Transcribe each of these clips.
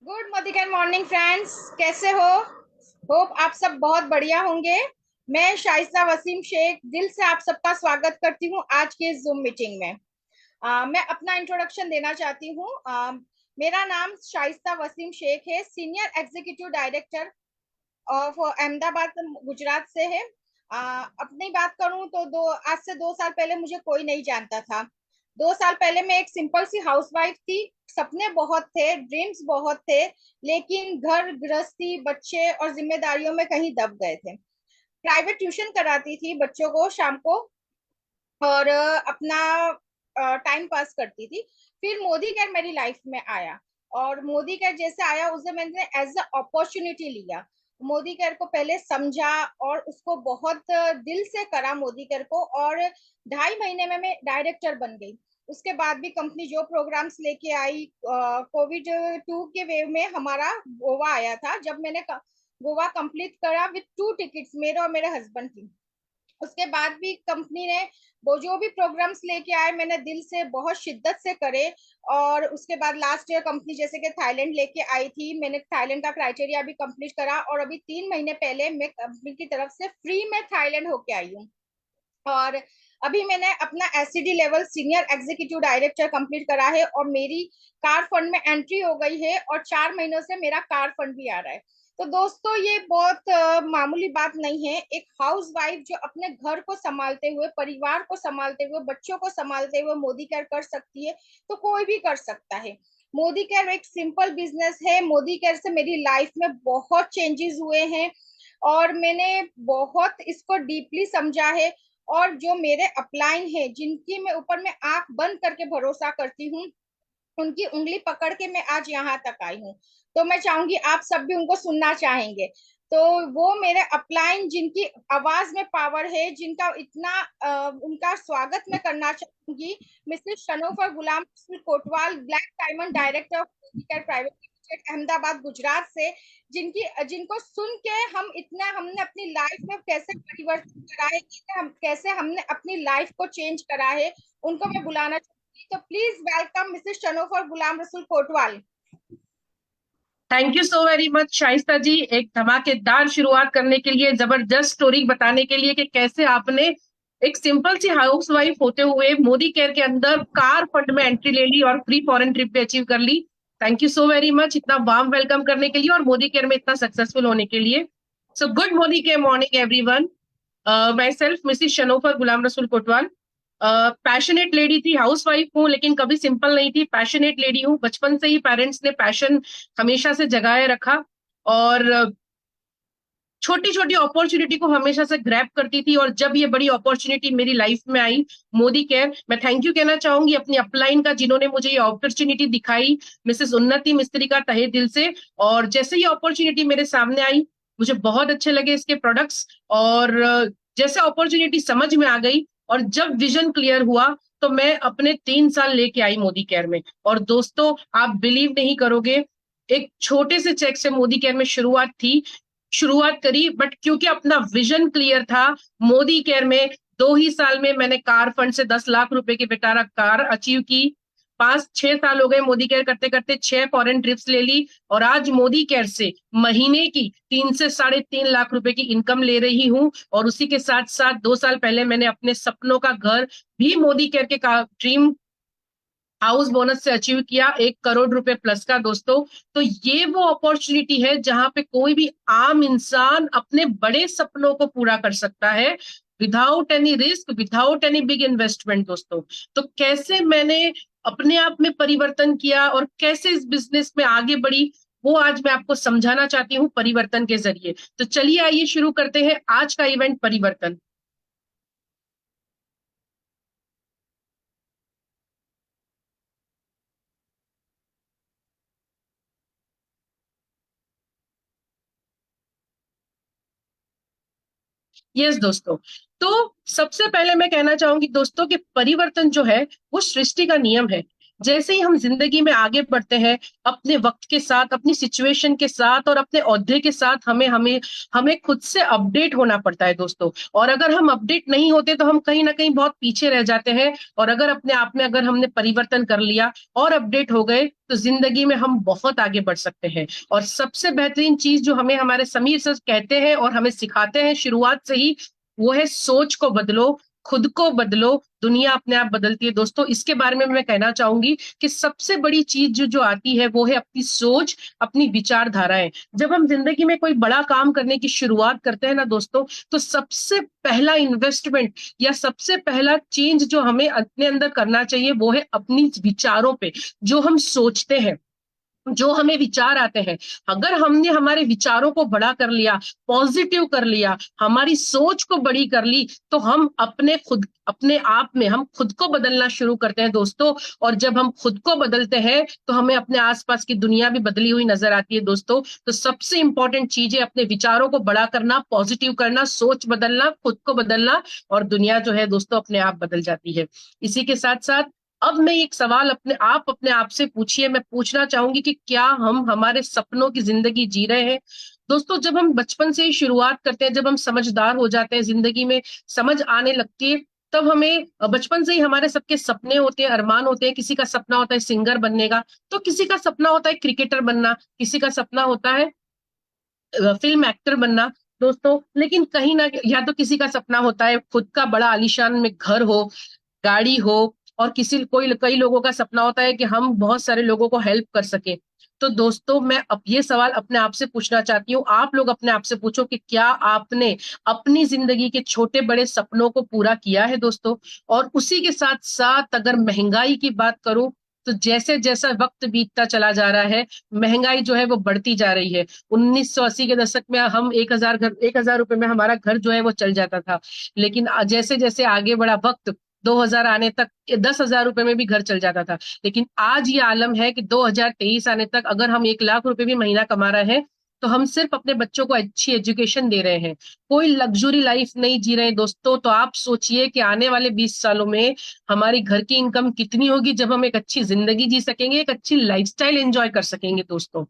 Good morning friends, कैसे हो? Hope आप सब बहुत बढ़िया होंगे। मैं शाइस्ता वसीम शेख दिल से आप सबका स्वागत करती हूँ आज के जूम मीटिंग में। मैं अपना इंट्रोडक्शन देना चाहती हूँ। मेरा नाम शाइस्ता वसीम शेख है, senior executive director of Ahmedabad Gujarat से है। अपनी बात करूं तो आज से 2 साल पहले मुझे कोई नहीं जानता था। 2 साल पहले मैं एक सिंपल सी हाउसवाइफ थी। सपने बहुत थे, ड्रीम्स बहुत थे, लेकिन घर गृहस्थी, बच्चे और जिम्मेदारियों में कहीं दब गए थे। प्राइवेट ट्यूशन कराती थी बच्चों को शाम को, और अपना टाइम पास करती थी। फिर मोदी केयर मेरी लाइफ में आया, और मोदी केयर जैसे आया उसे मैंने एज अ अपॉर्चुनिटी लिया। मोदी केयर को पहले समझा और उसको बहुत दिल से करा मोदी केयर को, और 2.5 महीने में मैं डायरेक्टर बन गई। उसके बाद भी कंपनी जो प्रोग्राम्स लेके आई, कोविड 2 के वेव में हमारा गोवा आया था, जब मैंने गोवा कंप्लीट करा विद 2 टिकट्स, मेरे और मेरे हस्बैंड की। उसके बाद भी कंपनी ने वो जो भी प्रोग्राम्स लेके आए मैंने दिल से बहुत शिद्दत से करे। और उसके बाद लास्ट ईयर कंपनी जैसे कि थाईलैंड लेके आई थी, मैंने थाईलैंड का क्राइटेरिया भी कंप्लीट करा, और अभी 3 महीने पहले मैं कंपनी की तरफ से फ्री में थाईलैंड होके आई हूँ। और अभी मैंने अपना SCD level senior executive director complete करा है, और मेरी कार फंड में एंट्री हो गई है, और 4 महीनों से मेरा कार फंड भी आ रहा है। तो दोस्तों, ये बहुत मामूली बात नहीं है। एक हाउस वाइफ जो अपने घर को संभालते हुए, परिवार को संभालते हुए, बच्चों को संभालते हुए मोदी केयर कर सकती है, तो कोई भी कर सकता है। मोदी केयर एक सिंपल बिजनेस है। मोदी केयर से मेरी लाइफ में बहुत चेंजेस हुए हैं, और मैंने बहुत इसको डीपली समझा है। और जो मेरे अपलाइन है, जिनकी मैं ऊपर में आंख बंद करके भरोसा करती हूँ, उनकी उंगली पकड़ के मैं आज यहाँ तक आई हूँ। तो मैं चाहूंगी आप सब भी उनको सुनना चाहेंगे। तो वो मेरे अपलाइन जिनकी आवाज में पावर है, जिनका इतना उनका स्वागत मैं करना चाहूंगी। Mrs Shanofar Gulam Kotwal, black diamond director of private limited, Ahmedabad Gujarat से। जिनकी जिनको सुन के हमने अपनी लाइफ में कैसे परिवर्तन करा है, कैसे हमने अपनी लाइफ को चेंज करा है, उनको मैं बुलाना। तो please welcome Mrs Shanofar Ghulam Rasool Kotwal. Thank you so very much Shaista ji, एक धमाकेदार शुरुआत करने के लिए, जबरदस्त स्टोरी बताने के लिए कि कैसे आपने एक सिंपल सी हाउस वाइफ होते हुए मोदी केयर के अंदर कार फंड में एंट्री ले ली और फ्री फॉरेन ट्रिप पे अचीव कर ली। Thank you so very much इतना वार्म वेलकम करने के लिए और मोदी केयर में इतना सक्सेसफुल होने के लिए। So good Modi care morning everyone. Myself Mrs Shanofar गुलाम रसूल कोटवाल। पैशनेट लेडी थी, हाउस वाइफ हूँ लेकिन कभी सिंपल नहीं थी, पैशनेट लेडी हूँ। बचपन से ही पेरेंट्स ने पैशन हमेशा से जगाए रखा, और छोटी छोटी अपॉर्चुनिटी को हमेशा से ग्रैब करती थी। और जब ये बड़ी अपॉर्चुनिटी मेरी लाइफ में आई, मोदी केयर, मैं थैंक यू कहना चाहूंगी अपनी अपलाइन का, जिन्होंने मुझे ये अपॉर्चुनिटी दिखाई, मिसेस उन्नति मिस्त्री का तहे दिल से। और जैसे ये अपॉर्चुनिटी मेरे सामने आई, मुझे बहुत अच्छे लगे इसके प्रोडक्ट्स। और जैसे अपॉर्चुनिटी समझ में आ गई और जब विजन क्लियर हुआ, तो मैं अपने 3 साल लेके आई मोदी केयर में। और दोस्तों, आप बिलीव नहीं करोगे, एक छोटे से चेक से मोदी केयर में शुरुआत थी, शुरुआत करी, बट क्योंकि अपना विजन क्लियर था, मोदी केयर में 2 ही साल में मैंने कार फंड से 10 लाख रुपए की बेटारा कार अचीव की। 5-6 साल हो गए मोदी केयर करते करते, 6 फॉरेन ट्रिप्स ले ली, और आज मोदी केयर से महीने की 3 से 3.5 लाख रुपए की इनकम ले रही हूँ। और उसी के साथ साथ 2 साल पहले मैंने अपने सपनों का घर भी मोदी केयर के ड्रीम हाउस बोनस से अचीव किया, 1 करोड़ रुपए प्लस का दोस्तों। तो ये वो अपॉर्चुनिटी है जहां पे कोई भी आम इंसान अपने बड़े सपनों को पूरा कर सकता है, without any risk, without any big investment दोस्तों। तो कैसे मैंने अपने आप में परिवर्तन किया और कैसे इस बिजनेस में आगे बढ़ी, वो आज मैं आपको समझाना चाहती हूँ परिवर्तन के जरिए। तो चलिए आइए शुरू करते हैं आज का इवेंट, परिवर्तन। यस दोस्तों, तो सबसे पहले मैं कहना चाहूंगी दोस्तों कि परिवर्तन जो है वो सृष्टि का नियम है। जैसे ही हम जिंदगी में आगे बढ़ते हैं, अपने वक्त के साथ, अपनी सिचुएशन के साथ और अपने ओहदे के साथ हमें हमें हमें खुद से अपडेट होना पड़ता है दोस्तों। और अगर हम अपडेट नहीं होते तो हम कहीं ना कहीं बहुत पीछे रह जाते हैं। और अगर अपने आप में अगर हमने परिवर्तन कर लिया और अपडेट हो गए तो जिंदगी में हम बहुत आगे बढ़ सकते हैं। और सबसे बेहतरीन चीज जो हमें हमारे समीर सर कहते हैं और हमें सिखाते हैं शुरुआत से ही, वो है सोच को बदलो, खुद को बदलो, दुनिया अपने आप बदलती है दोस्तों। इसके बारे में मैं कहना चाहूंगी कि सबसे बड़ी चीज जो आती है वो है अपनी सोच, अपनी विचारधाराएं। जब हम जिंदगी में कोई बड़ा काम करने की शुरुआत करते हैं ना दोस्तों, तो सबसे पहला इन्वेस्टमेंट या सबसे पहला चेंज जो हमें अपने अंदर करना चाहिए वो है अपनी विचारों पे। जो हम सोचते हैं, जो हमें विचार आते हैं, अगर हमने हमारे विचारों को बड़ा कर लिया, पॉजिटिव कर लिया, हमारी सोच को बड़ी कर ली, तो हम अपने आप में हम खुद को बदलना शुरू करते हैं दोस्तों। और जब हम खुद को बदलते हैं तो हमें अपने आसपास की दुनिया भी बदली हुई नजर आती है दोस्तों। तो सबसे इंपॉर्टेंट चीज है अपने विचारों को बड़ा करना, पॉजिटिव करना, सोच बदलना, खुद को बदलना, और दुनिया जो है दोस्तों अपने आप बदल जाती है। इसी के साथ साथ अब मैं एक सवाल अपने आप से पूछिए, मैं पूछना चाहूंगी कि क्या हम हमारे सपनों की जिंदगी जी रहे हैं दोस्तों? जब हम बचपन से ही शुरुआत करते हैं, जब हम समझदार हो जाते हैं, जिंदगी में समझ आने लगती है, तब हमें बचपन से ही हमारे सबके सपने होते हैं, अरमान होते हैं। किसी का सपना होता है सिंगर बनने का, तो किसी का सपना होता है क्रिकेटर बनना, किसी का सपना होता है फिल्म एक्टर बनना दोस्तों। लेकिन कहीं ना, या तो किसी का सपना होता है खुद का बड़ा आलीशान में घर हो, गाड़ी हो, और कई लोगों का सपना होता है कि हम बहुत सारे लोगों को हेल्प कर सके। तो दोस्तों मैं अब ये सवाल अपने आप से पूछना चाहती हूँ, आप लोग अपने आप से पूछो कि क्या आपने अपनी जिंदगी के छोटे बड़े सपनों को पूरा किया है दोस्तों? और उसी के साथ साथ अगर महंगाई की बात करूं, तो जैसे जैसा वक्त बीतता चला जा रहा है, महंगाई जो है वो बढ़ती जा रही है। 1980 के दशक में हम 1,000 रुपए में हमारा घर जो है वो चल जाता था। लेकिन जैसे जैसे आगे बढ़ा वक्त, 2000 आने तक 10,000 रुपए में भी घर चल जाता था। लेकिन आज ये आलम है कि 2023 आने तक अगर हम 1 लाख रुपए भी महीना कमा रहे हैं, तो हम सिर्फ अपने बच्चों को अच्छी एजुकेशन दे रहे हैं, कोई लग्जरी लाइफ नहीं जी रहे हैं दोस्तों। तो आप सोचिए कि आने वाले 20 सालों में हमारी घर की इनकम कितनी होगी, जब हम एक अच्छी जिंदगी जी सकेंगे, एक अच्छी लाइफस्टाइल एंजॉय कर सकेंगे दोस्तों।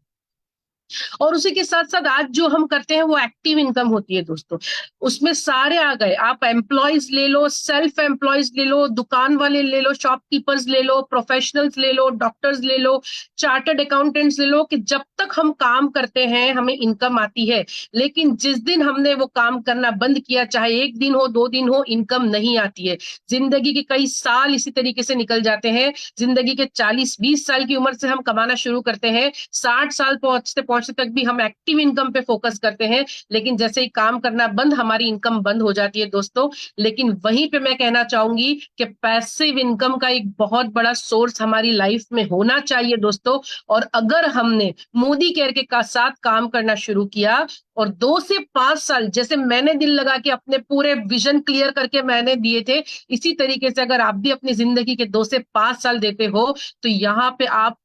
और उसी के साथ साथ आज जो हम करते हैं वो एक्टिव इनकम होती है दोस्तों। उसमें सारे आ गए, आप एम्प्लॉयज ले लो, सेल्फ एम्प्लॉयज ले लो, दुकान वाले ले लो, शॉपकीपर्स ले लो, प्रोफेशनल्स ले लो, डॉक्टर्स ले लो, चार्टर्ड अकाउंटेंट्स ले लो, कि जब तक हम काम करते हैं हमें इनकम आती है। लेकिन जिस दिन हमने वो काम करना बंद किया, चाहे 1 दिन हो 2 दिन हो, इनकम नहीं आती है। जिंदगी के कई साल इसी तरीके से निकल जाते हैं। जिंदगी के 40-20 साल की उम्र से हम कमाना शुरू करते हैं, 60 साल पहुंचते पहुंचते तक भी हम एक्टिव इनकम पे फोकस करते हैं। लेकिन जैसे ही काम करना बंद, हमारी इनकम बंद हो जाती है दोस्तों। लेकिन वहीं पे मैं कहना चाहूंगी कि पैसिव इनकम का एक बहुत बड़ा सोर्स हमारी लाइफ में होना चाहिए दोस्तों। और अगर हमने मोदी केयर के साथ काम करना शुरू किया, और 2 से 5 साल जैसे मैंने दिल लगा के अपने पूरे विजन क्लियर करके मैंने दिए थे, इसी तरीके से अगर आप भी अपनी जिंदगी के 2 से 5 साल देते हो, तो यहाँ पे आप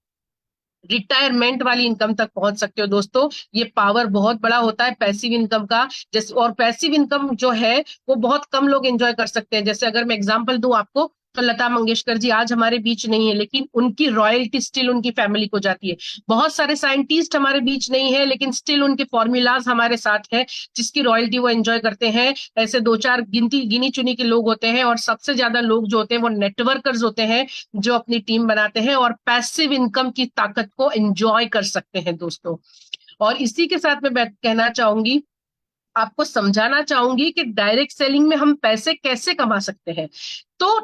रिटायरमेंट वाली इनकम तक पहुंच सकते हो दोस्तों। ये पावर बहुत बड़ा होता है पैसिव इनकम का। जैसे, और पैसिव इनकम जो है वो बहुत कम लोग एंजॉय कर सकते हैं। जैसे अगर मैं एग्जांपल दूं आपको, तो लता मंगेशकर जी आज हमारे बीच नहीं है, लेकिन उनकी रॉयल्टी स्टिल उनकी फैमिली को जाती है। बहुत सारे साइंटिस्ट हमारे बीच नहीं है, लेकिन स्टिल उनके फॉर्मूलाज हमारे साथ है, जिसकी रॉयल्टी वो एंजॉय करते हैं। ऐसे 2-4 गिनी चुनी के लोग होते हैं, और सबसे ज्यादा लोग जो होते हैं वो नेटवर्कर्स होते हैं, जो अपनी टीम बनाते हैं और पैसिव इनकम की ताकत को एंजॉय कर सकते हैं दोस्तों। और इसी के साथ मैं कहना चाहूंगी, आपको समझाना चाहूंगी कि डायरेक्ट सेलिंग में हम पैसे कैसे कमा सकते हैं। तो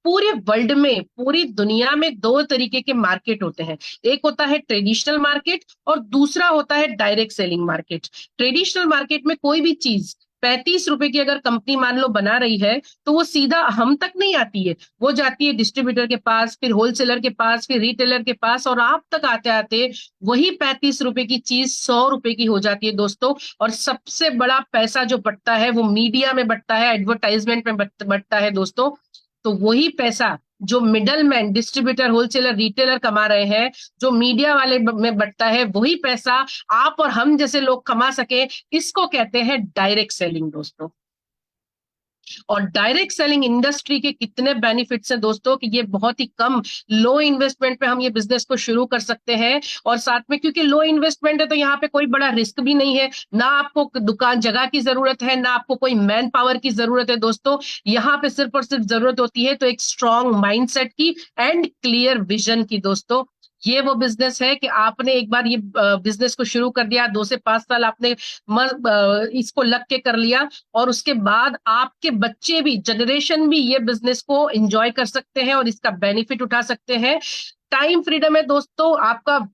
पूरे वर्ल्ड में, पूरी दुनिया में 2 तरीके के मार्केट होते हैं। एक होता है ट्रेडिशनल मार्केट, और दूसरा होता है direct selling market. Traditional market में कोई भी चीज 35 रुपए की अगर कंपनी मान लो बना रही है, तो वो सीधा हम तक नहीं आती है, वो जाती है डिस्ट्रीब्यूटर के पास, फिर होलसेलर के पास, फिर रिटेलर के पास, और आप तक आते आते वही 35 रुपए की चीज 100 रुपए की हो जाती है दोस्तों। और सबसे बड़ा पैसा जो बटता है वो मीडिया में बटता है, एडवर्टाइजमेंट में बटता है दोस्तों। तो वही पैसा जो middle man, distributor, wholesaler, retailer कमा रहे हैं, जो मीडिया वाले में बटता है, वही पैसा आप और हम जैसे लोग कमा सके, इसको कहते हैं डायरेक्ट सेलिंग दोस्तों। और डायरेक्ट सेलिंग इंडस्ट्री के कितने बेनिफिट्स हैं दोस्तों, कि ये बहुत ही कम लो इन्वेस्टमेंट पे हम ये बिजनेस को शुरू कर सकते हैं। और साथ में क्योंकि लो इन्वेस्टमेंट है तो यहाँ पे कोई बड़ा रिस्क भी नहीं है, ना आपको दुकान जगह की जरूरत है, ना आपको कोई मैन पावर की जरूरत है दोस्तों। यहाँ पे सिर्फ और सिर्फ जरूरत होती है तो एक स्ट्रांग माइंडसेट की एंड क्लियर विजन की दोस्तों। ये वो बिजनेस है कि आपने एक बार ये बिजनेस को शुरू कर दिया, 2 से 5 साल आपने इसको लग के कर लिया, और उसके बाद आपके बच्चे भी, जनरेशन भी ये बिजनेस को एंजॉय कर सकते हैं और इसका बेनिफिट उठा सकते हैं। टाइम फ्रीडम है दोस्तों आपका,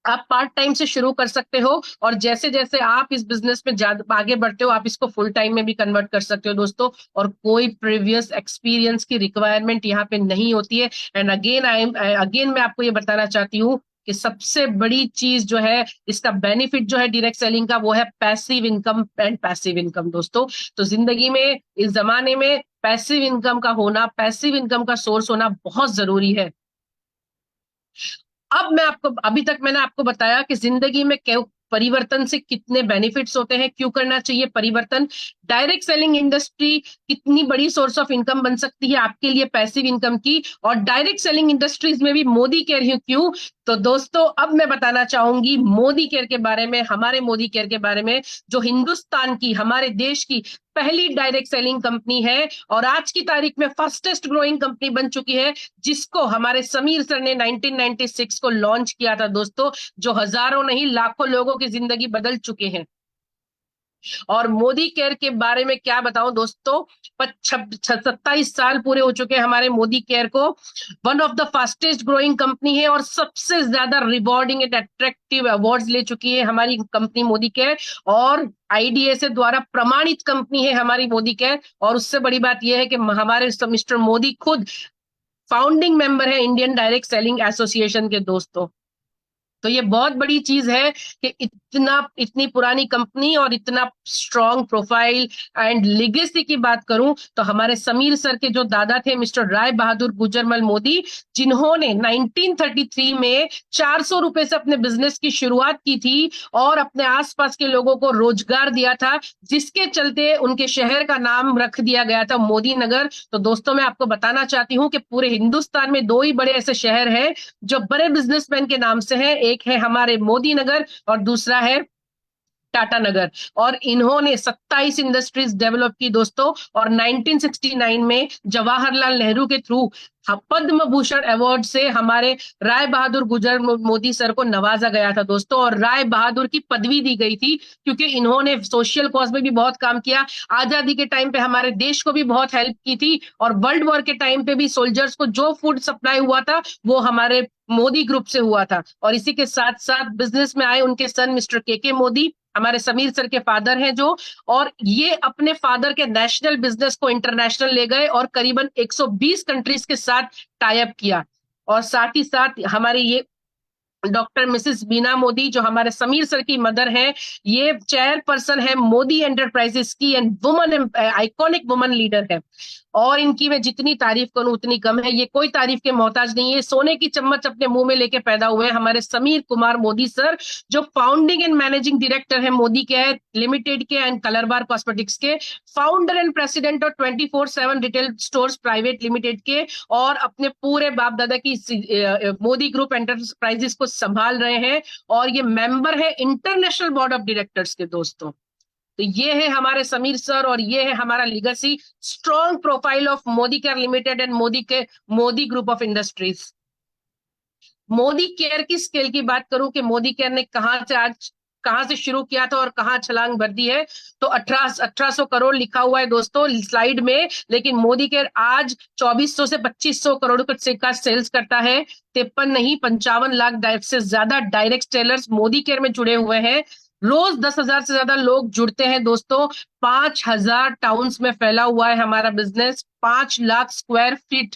आप पार्ट टाइम से शुरू कर सकते हो, और जैसे जैसे आप इस बिजनेस में ज्यादा आगे बढ़ते हो आप इसको फुल टाइम में भी कन्वर्ट कर सकते हो दोस्तों। और कोई प्रीवियस एक्सपीरियंस की रिक्वायरमेंट यहाँ पे नहीं होती है। एंड अगेन मैं आपको ये बताना चाहती हूँ कि सबसे बड़ी चीज जो है, इसका बेनिफिट जो है डायरेक्ट सेलिंग का, वो है passive income and passive income दोस्तों। तो जिंदगी में इस जमाने में पैसिव इनकम का होना, पैसिव इनकम का सोर्स होना बहुत जरूरी है। अब मैं आपको, अभी तक मैंने आपको बताया कि जिंदगी में परिवर्तन से कितने बेनिफिट्स होते हैं, क्यों करना चाहिए परिवर्तन। डायरेक्ट सेलिंग इंडस्ट्री कितनी बड़ी सोर्स ऑफ इनकम बन सकती है आपके लिए पैसिव इनकम की, और डायरेक्ट सेलिंग इंडस्ट्रीज में भी मोदी केयर क्यों। तो दोस्तों अब मैं बताना चाहूंगी मोदी केयर के बारे में, हमारे मोदी केयर के बारे में, जो हिंदुस्तान की, हमारे देश की पहली डायरेक्ट सेलिंग कंपनी है और आज की तारीख में फास्टेस्ट ग्रोइंग कंपनी बन चुकी है, जिसको हमारे समीर सर ने 1996 को लॉन्च किया था दोस्तों, जो हजारों नहीं लाखों लोगों की जिंदगी बदल चुके हैं। और मोदी केयर के बारे में क्या बताऊं दोस्तों, 27 साल पूरे हो चुके हैं हमारे मोदी केयर को। One of the fastest growing company है और सबसे ज्यादा रिवॉर्डिंग एंड अट्रैक्टिव अवार्ड्स ले चुकी है हमारी कंपनी मोदी केयर, और आईडीएसए द्वारा प्रमाणित कंपनी है हमारी मोदी केयर। और उससे बड़ी बात यह है कि हमारे मिस्टर मोदी खुद फाउंडिंग मेंबर है इंडियन डायरेक्ट सेलिंग एसोसिएशन के दोस्तों। तो ये बहुत बड़ी चीज है कि इतनी पुरानी कंपनी और इतना स्ट्रॉन्ग प्रोफाइल एंड लिगेसी की बात करूं तो हमारे समीर सर के जो दादा थे मिस्टर राय बहादुर गुजरमल मोदी, जिन्होंने 1933 में 400 रुपए से अपने बिजनेस की शुरुआत की थी और अपने आसपास के लोगों को रोजगार दिया था, जिसके चलते उनके शहर का नाम रख दिया गया था मोदी नगर। तो दोस्तों मैं आपको बताना चाहती हूँ कि पूरे हिंदुस्तान में 2 ही बड़े ऐसे शहर हैं जो बड़े बिजनेसमैन के नाम से हैं, एक है हमारे मोदी नगर और दूसरा है टाटा नगर। और इन्होंने 27 इंडस्ट्रीज डेवलप की दोस्तों, और 1969 में जवाहरलाल नेहरू के थ्रू पद्म भूषण अवार्ड से हमारे राय बहादुर गुजर मोदी सर को नवाजा गया था दोस्तों, और राय बहादुर की पदवी दी गई थी क्योंकि इन्होंने सोशल कॉज में भी बहुत काम किया, आजादी के टाइम पे हमारे देश को भी बहुत हेल्प की थी, और वर्ल्ड वॉर के टाइम पे भी सोल्जर्स को जो फूड सप्लाई हुआ था वो हमारे मोदी ग्रुप से हुआ था। और इसी के साथ साथ बिजनेस में आए उनके सन मिस्टर के मोदी, हमारे समीर सर के फादर हैं जो, और ये अपने फादर के नेशनल बिजनेस को इंटरनेशनल ले गए और करीबन 120 कंट्रीज के साथ टाई अप किया। और साथ ही साथ हमारे ये डॉक्टर मिसेस बीना मोदी जो हमारे समीर सर की मदर है, ये चेयरपर्सन है मोदी एंटरप्राइजेस की and woman iconic woman leader है। और इनकी मैं जितनी तारीफ करूं उतनी कम है, ये कोई तारीफ के मोहताज नहीं है, सोने की चम्मच अपने मुंह में लेके पैदा हुए हैं हमारे समीर कुमार मोदी सर, जो फाउंडिंग एंड मैनेजिंग डायरेक्टर है मोदी केयर लिमिटेड के एंड कलरबार कॉस्मेटिक्स के, फाउंडर एंड प्रेसिडेंट और 24/7 रिटेल स्टोर्स प्राइवेट लिमिटेड के, और अपने पूरे बाप दादा की मोदी ग्रुप एंटरप्राइजेस को संभाल रहे हैं, और ये मेंबर है इंटरनेशनल बोर्ड ऑफ डायरेक्टर्स के दोस्तों। तो ये है हमारे समीर सर और ये है हमारा legacy, strong profile of Modi care limited and Modi group of industries. Modi care की स्केल की बात करूं कि मोदी केयर ने कहां से शुरू किया था और कहां छलांग भर दी है, तो 1800 करोड़ लिखा हुआ है दोस्तों स्लाइड में, लेकिन मोदी केयर आज 2400 से 2500 करोड़ का सेल्स करता है। 53 नहीं 55 लाख से ज्यादा डायरेक्ट सेलर्स मोदी केयर में जुड़े हुए हैं। रोज 10,000 से ज्यादा लोग जुड़ते हैं दोस्तों। 5,000 टाउन्स में फैला हुआ है हमारा बिजनेस। 5 लाख स्क्वायर फीट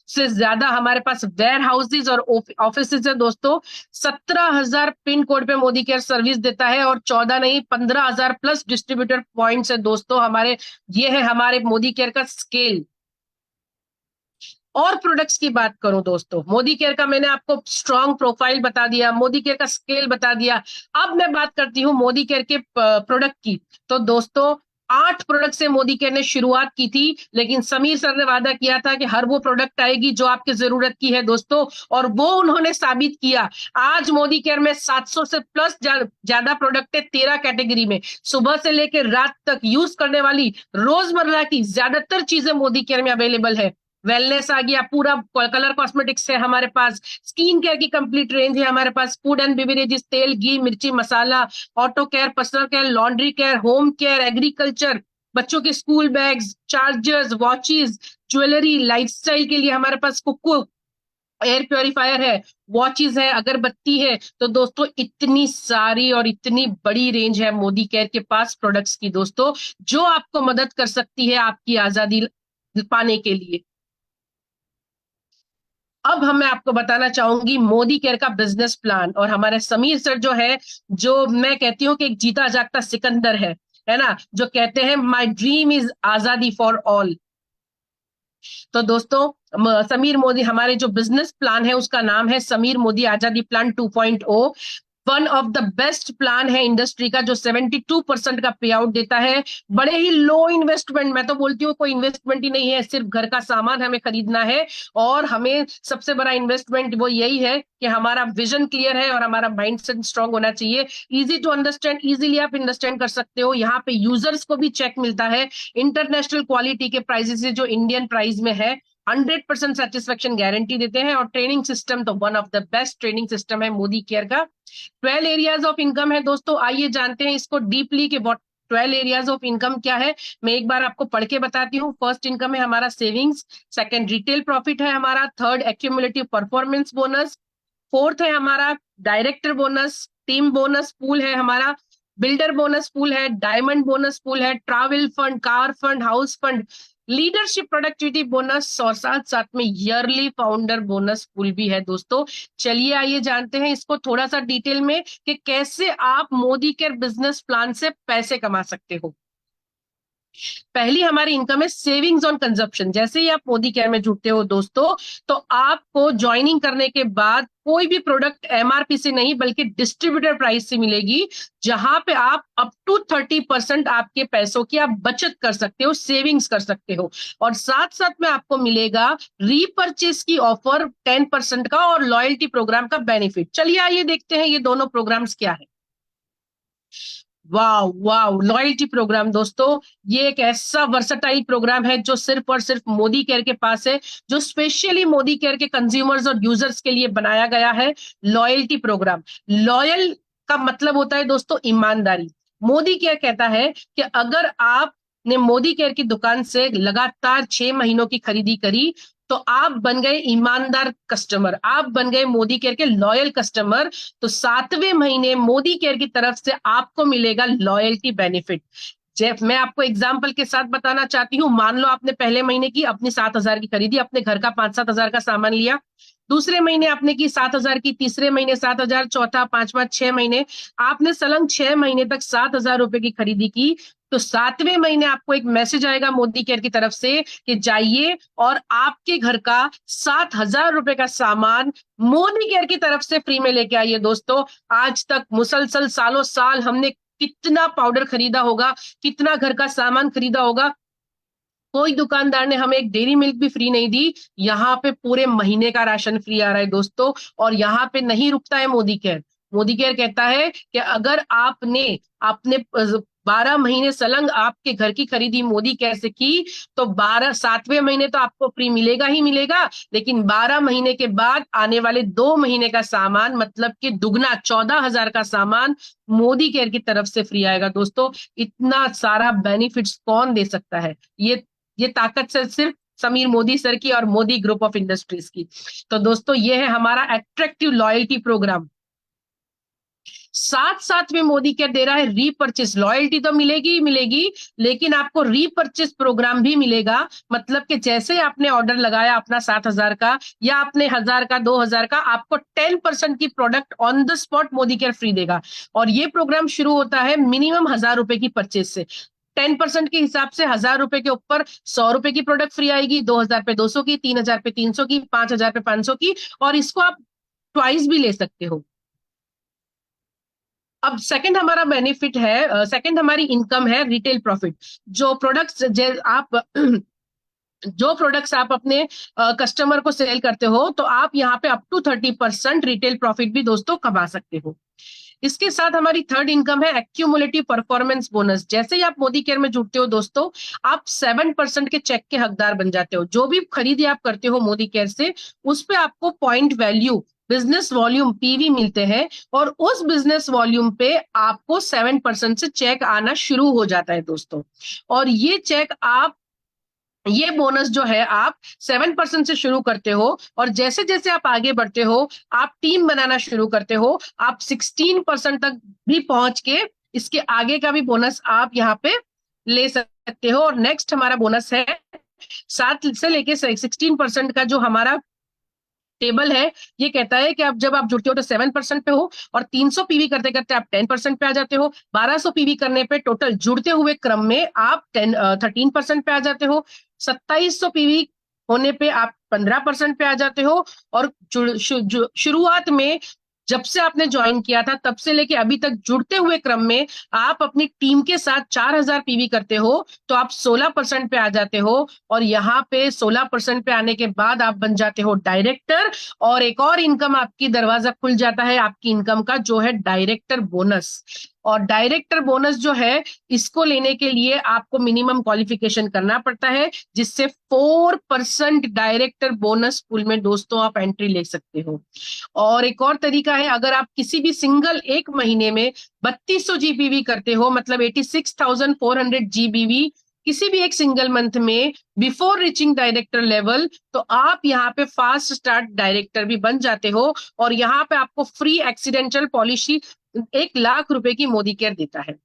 से ज्यादा हमारे पास वेयर हाउसेज और ऑफिसेज है दोस्तों। 17,000 पिन कोड पे मोदी केयर सर्विस देता है और 14 नहीं 15,000 प्लस डिस्ट्रीब्यूटर पॉइंट्स है दोस्तों हमारे। ये है हमारे मोदी केयर का स्केल। और प्रोडक्ट्स की बात करूं दोस्तों, मोदी केयर का मैंने आपको स्ट्रॉन्ग प्रोफाइल बता दिया, मोदी केयर का स्केल बता दिया। अब मैं बात करती हूं मोदी केयर के प्रोडक्ट की। तो दोस्तों 8 प्रोडक्ट से मोदी केयर ने शुरुआत की थी, लेकिन समीर सर ने वादा किया था कि हर वो प्रोडक्ट आएगी जो आपकी जरूरत की है दोस्तों, और वो उन्होंने साबित किया। आज मोदी केयर में 700 से प्लस ज्यादा प्रोडक्ट है 13 कैटेगरी में। सुबह से लेकर रात तक यूज करने वाली रोजमर्रा की ज्यादातर चीजें मोदी केयर में अवेलेबल है। वेलनेस आ गया, पूरा कलर कॉस्मेटिक्स है हमारे पास, स्किन केयर की कंप्लीट रेंज है हमारे पास, फूड एंड बेवरेजेस, तेल घी मिर्ची मसाला, auto care, personal care, laundry care, home care, agriculture, बच्चों के school bags, chargers, watches, jewellery, lifestyle के लिए हमारे पास कुकू एयर प्योरीफायर है, वॉचेस है, अगरबत्ती है। तो दोस्तों इतनी सारी और इतनी बड़ी रेंज है मोदी केयर के पास प्रोडक्ट्स की दोस्तों, जो आपको मदद कर सकती है आपकी आजादी पाने के लिए। अब मैं आपको बताना चाहूंगी मोदी केयर का बिजनेस प्लान। और हमारे समीर सर जो है, जो मैं कहती हूँ कि एक जीता जागता सिकंदर है ना, जो कहते हैं माई ड्रीम इज आजादी फॉर ऑल। तो दोस्तों समीर मोदी, हमारे जो बिजनेस प्लान है उसका नाम है समीर मोदी आजादी plan 2.0। One of the best plan है इंडस्ट्री का, जो 72% का पे आउट देता है, बड़े ही लो इन्वेस्टमेंट। मैं तो बोलती हूँ कोई इन्वेस्टमेंट ही नहीं है, सिर्फ घर का सामान हमें खरीदना है। और हमें सबसे बड़ा इन्वेस्टमेंट वो यही है कि हमारा विजन क्लियर है और हमारा माइंडसेट स्ट्रांग होना चाहिए। इजी टू अंडरस्टैंड, इजीली आप अंडरस्टैंड कर सकते हो। यहाँ पे यूजर्स को भी चेक मिलता है इंटरनेशनल क्वालिटी के प्राइसेस से, जो इंडियन प्राइस में है। 100% सेटिस्फेक्शन गारंटी देते हैं। और ट्रेनिंग सिस्टम तो one of the best training system है मोदी केयर का। 12 एरियाज ऑफ इनकम है दोस्तों, आइए जानते हैं इसको डीपली कि 12 एरियाज ऑफ इनकम क्या है। मैं एक बार आपको पढ़ के बताती हूँ। फर्स्ट इनकम है हमारा सेविंग्स, सेकंड रिटेल प्रॉफिट है हमारा, third accumulative performance bonus, fourth है हमारा director bonus, team bonus pool है हमारा, बिल्डर बोनस पूल है, डायमंड बोनस पूल है, travel fund, car fund, house fund, leadership productivity bonus, और साथ साथ में ईयरली फाउंडर बोनस पूल भी है दोस्तों। चलिए आइए जानते हैं इसको थोड़ा सा डिटेल में कि कैसे आप मोदी केयर बिजनेस प्लान से पैसे कमा सकते हो। पहली हमारी इनकम है सेविंग्स ऑन कंजप्शन। जैसे ही आप मोदी केयर में जुड़ते हो दोस्तों, तो आपको ज्वाइनिंग करने के बाद कोई भी प्रोडक्ट एमआरपी से नहीं बल्कि डिस्ट्रीब्यूटर प्राइस से मिलेगी, जहां पे आप अप टू 30% आपके पैसों की आप बचत कर सकते हो, सेविंग्स कर सकते हो। और साथ साथ में आपको मिलेगा रीपर्चेस की ऑफर 10% का और लॉयल्टी प्रोग्राम का बेनिफिट। चलिए आइए देखते हैं ये दोनों प्रोग्राम्स क्या है। वाह वाह, लॉयल्टी प्रोग्राम दोस्तों, ये एक ऐसा वर्सटाइल प्रोग्राम है जो सिर्फ और सिर्फ मोदी केयर के पास है, जो स्पेशली मोदी केयर के कंज्यूमर्स और यूजर्स के लिए बनाया गया है। लॉयल्टी प्रोग्राम, लॉयल का मतलब होता है दोस्तों ईमानदारी। मोदी केयर कहता है कि अगर आपने मोदी केयर की दुकान से लगातार 6 महीनों की खरीदी करी, तो आप बन गए ईमानदार कस्टमर, आप बन गए मोदी केयर के लॉयल कस्टमर। तो 7वें महीने मोदी केयर की तरफ से आपको मिलेगा लॉयल्टी बेनिफिट। जेफ, मैं आपको एग्जाम्पल के साथ बताना चाहती हूँ। मान लो आपने पहले महीने की अपनी 7,000 की खरीदी, अपने घर का 5-7 हजार का सामान लिया। दूसरे महीने आपने की 7,000 की, तीसरे महीने 7,000, चौथा, पांचवा, 6 महीने, आपने सलंग 6 महीने तक 7,000 रुपए की खरीदी की। तो 7वें महीने आपको एक मैसेज आएगा मोदी केयर की तरफ से कि जाइए और आपके घर का 7,000 रुपए का सामान मोदी केयर की तरफ से फ्री में लेके आइए। दोस्तों, आज तक मुसलसल सालों साल हमने कितना पाउडर खरीदा होगा, कितना घर का सामान खरीदा होगा, कोई दुकानदार ने हमें एक डेयरी मिल्क भी फ्री नहीं दी। यहाँ पे पूरे महीने का राशन फ्री आ रहा है दोस्तों। और यहाँ पे नहीं रुकता है मोदी केयर। मोदी केयर कहता है कि अगर आपने आपने 12 महीने सलंग आपके घर की खरीदी मोदी केयर से की, तो 7वें महीने तो आपको फ्री मिलेगा ही मिलेगा, लेकिन 12 महीने के बाद आने वाले 2 महीने का सामान, मतलब कि दुगना 14,000 का सामान मोदी केयर की तरफ से फ्री आएगा दोस्तों। इतना सारा बेनिफिट्स कौन दे सकता है? ये ताकत सिर्फ समीर मोदी सर की और मोदी ग्रुप ऑफ इंडस्ट्रीज की। तो दोस्तों, ये है हमारा अट्रैक्टिव लॉयल्टी प्रोग्राम। साथ साथ में मोदी क्या दे रहा है, रीपर्चेस। लॉयल्टी तो मिलेगी ही मिलेगी, लेकिन आपको रीपर्चेस प्रोग्राम भी मिलेगा। मतलब कि जैसे आपने ऑर्डर लगाया अपना 7,000 का या अपने 1,000 का, 2,000 का, आपको 10% की product on the spot Modi care free देगा। और ये प्रोग्राम शुरू होता है मिनिमम 1,000 रुपए की परचेज से। 10% के हिसाब से 1,000 रुपए के ऊपर 100 रुपए की प्रोडक्ट फ्री आएगी, 2,000 पे 200 की, 3,000 पे 300 की, 5,000 पे 500 की। और इसको आप ट्वाइस भी ले सकते हो। अब सेकंड हमारा बेनिफिट है, सेकंड हमारी इनकम है रिटेल प्रॉफिट। जो प्रोडक्ट्स आप जो प्रोडक्ट्स आप अपने कस्टमर को सेल करते हो, तो आप यहाँ पे अप टू 30% रिटेल प्रॉफिट भी दोस्तों कमा सकते हो। इसके साथ हमारी थर्ड इनकम है एक्यूमुलेटिव परफॉर्मेंस बोनस। जैसे ही आप मोदी केयर में जुड़ते हो दोस्तों, आप 7% के चेक के हकदार बन जाते हो। जो भी खरीदी आप करते हो मोदी केयर से, उस पे आपको point value, business volume, PV मिलते हैं, और उस बिजनेस वॉल्यूम पे आपको 7% से चेक आना शुरू हो जाता है दोस्तों। और ये बोनस जो है आप 7% से शुरू करते हो, और जैसे जैसे आप आगे बढ़ते हो, आप टीम बनाना शुरू करते हो, आप 16% तक भी पहुंच के इसके आगे का भी बोनस आप यहाँ पे ले सकते हो। और नेक्स्ट हमारा बोनस है 7 से लेके 16% का जो हमारा टेबल है, ये कहता है कि आप जब आप जुड़ते हो तो 7% पे हो, और 300 पीवी करते करते आप 10% पे आ जाते हो। 1200 पीवी करने पे टोटल जुड़ते हुए क्रम में आप 13% पे आ जाते हो। 2700 पीवी होने पे आप 15% पे आ जाते हो। और शुरुआत में जब से आपने ज्वाइन किया था तब से लेके अभी तक जुड़ते हुए क्रम में आप अपनी टीम के साथ 4000 पीवी करते हो, तो आप 16% पे आ जाते हो। और यहाँ पे 16% पे आने के बाद आप बन जाते हो डायरेक्टर, और एक और इनकम आपकी दरवाजा खुल जाता है आपकी इनकम का, जो है डायरेक्टर बोनस। और डायरेक्टर बोनस जो है, इसको लेने के लिए आपको मिनिमम क्वालिफिकेशन करना पड़ता है, जिससे 4% डायरेक्टर बोनस पूल में दोस्तों आप एंट्री ले सकते हो। और एक और तरीका है, अगर आप किसी भी सिंगल एक महीने में 3200 जीबीवी करते हो, मतलब 86,400 जीबीवी किसी भी एक सिंगल मंथ में बिफोर रीचिंग डायरेक्टर लेवल, तो आप यहाँ पे फास्ट स्टार्ट डायरेक्टर भी बन जाते हो। और यहाँ पे आपको फ्री एक्सीडेंटल पॉलिसी 1 लाख रुपए की मोदी केयर देता है।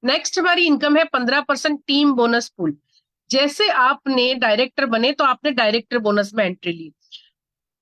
नेक्स्ट हमारी इनकम है 15% टीम बोनस पूल। जैसे आपने डायरेक्टर बने तो आपने डायरेक्टर बोनस में एंट्री ली।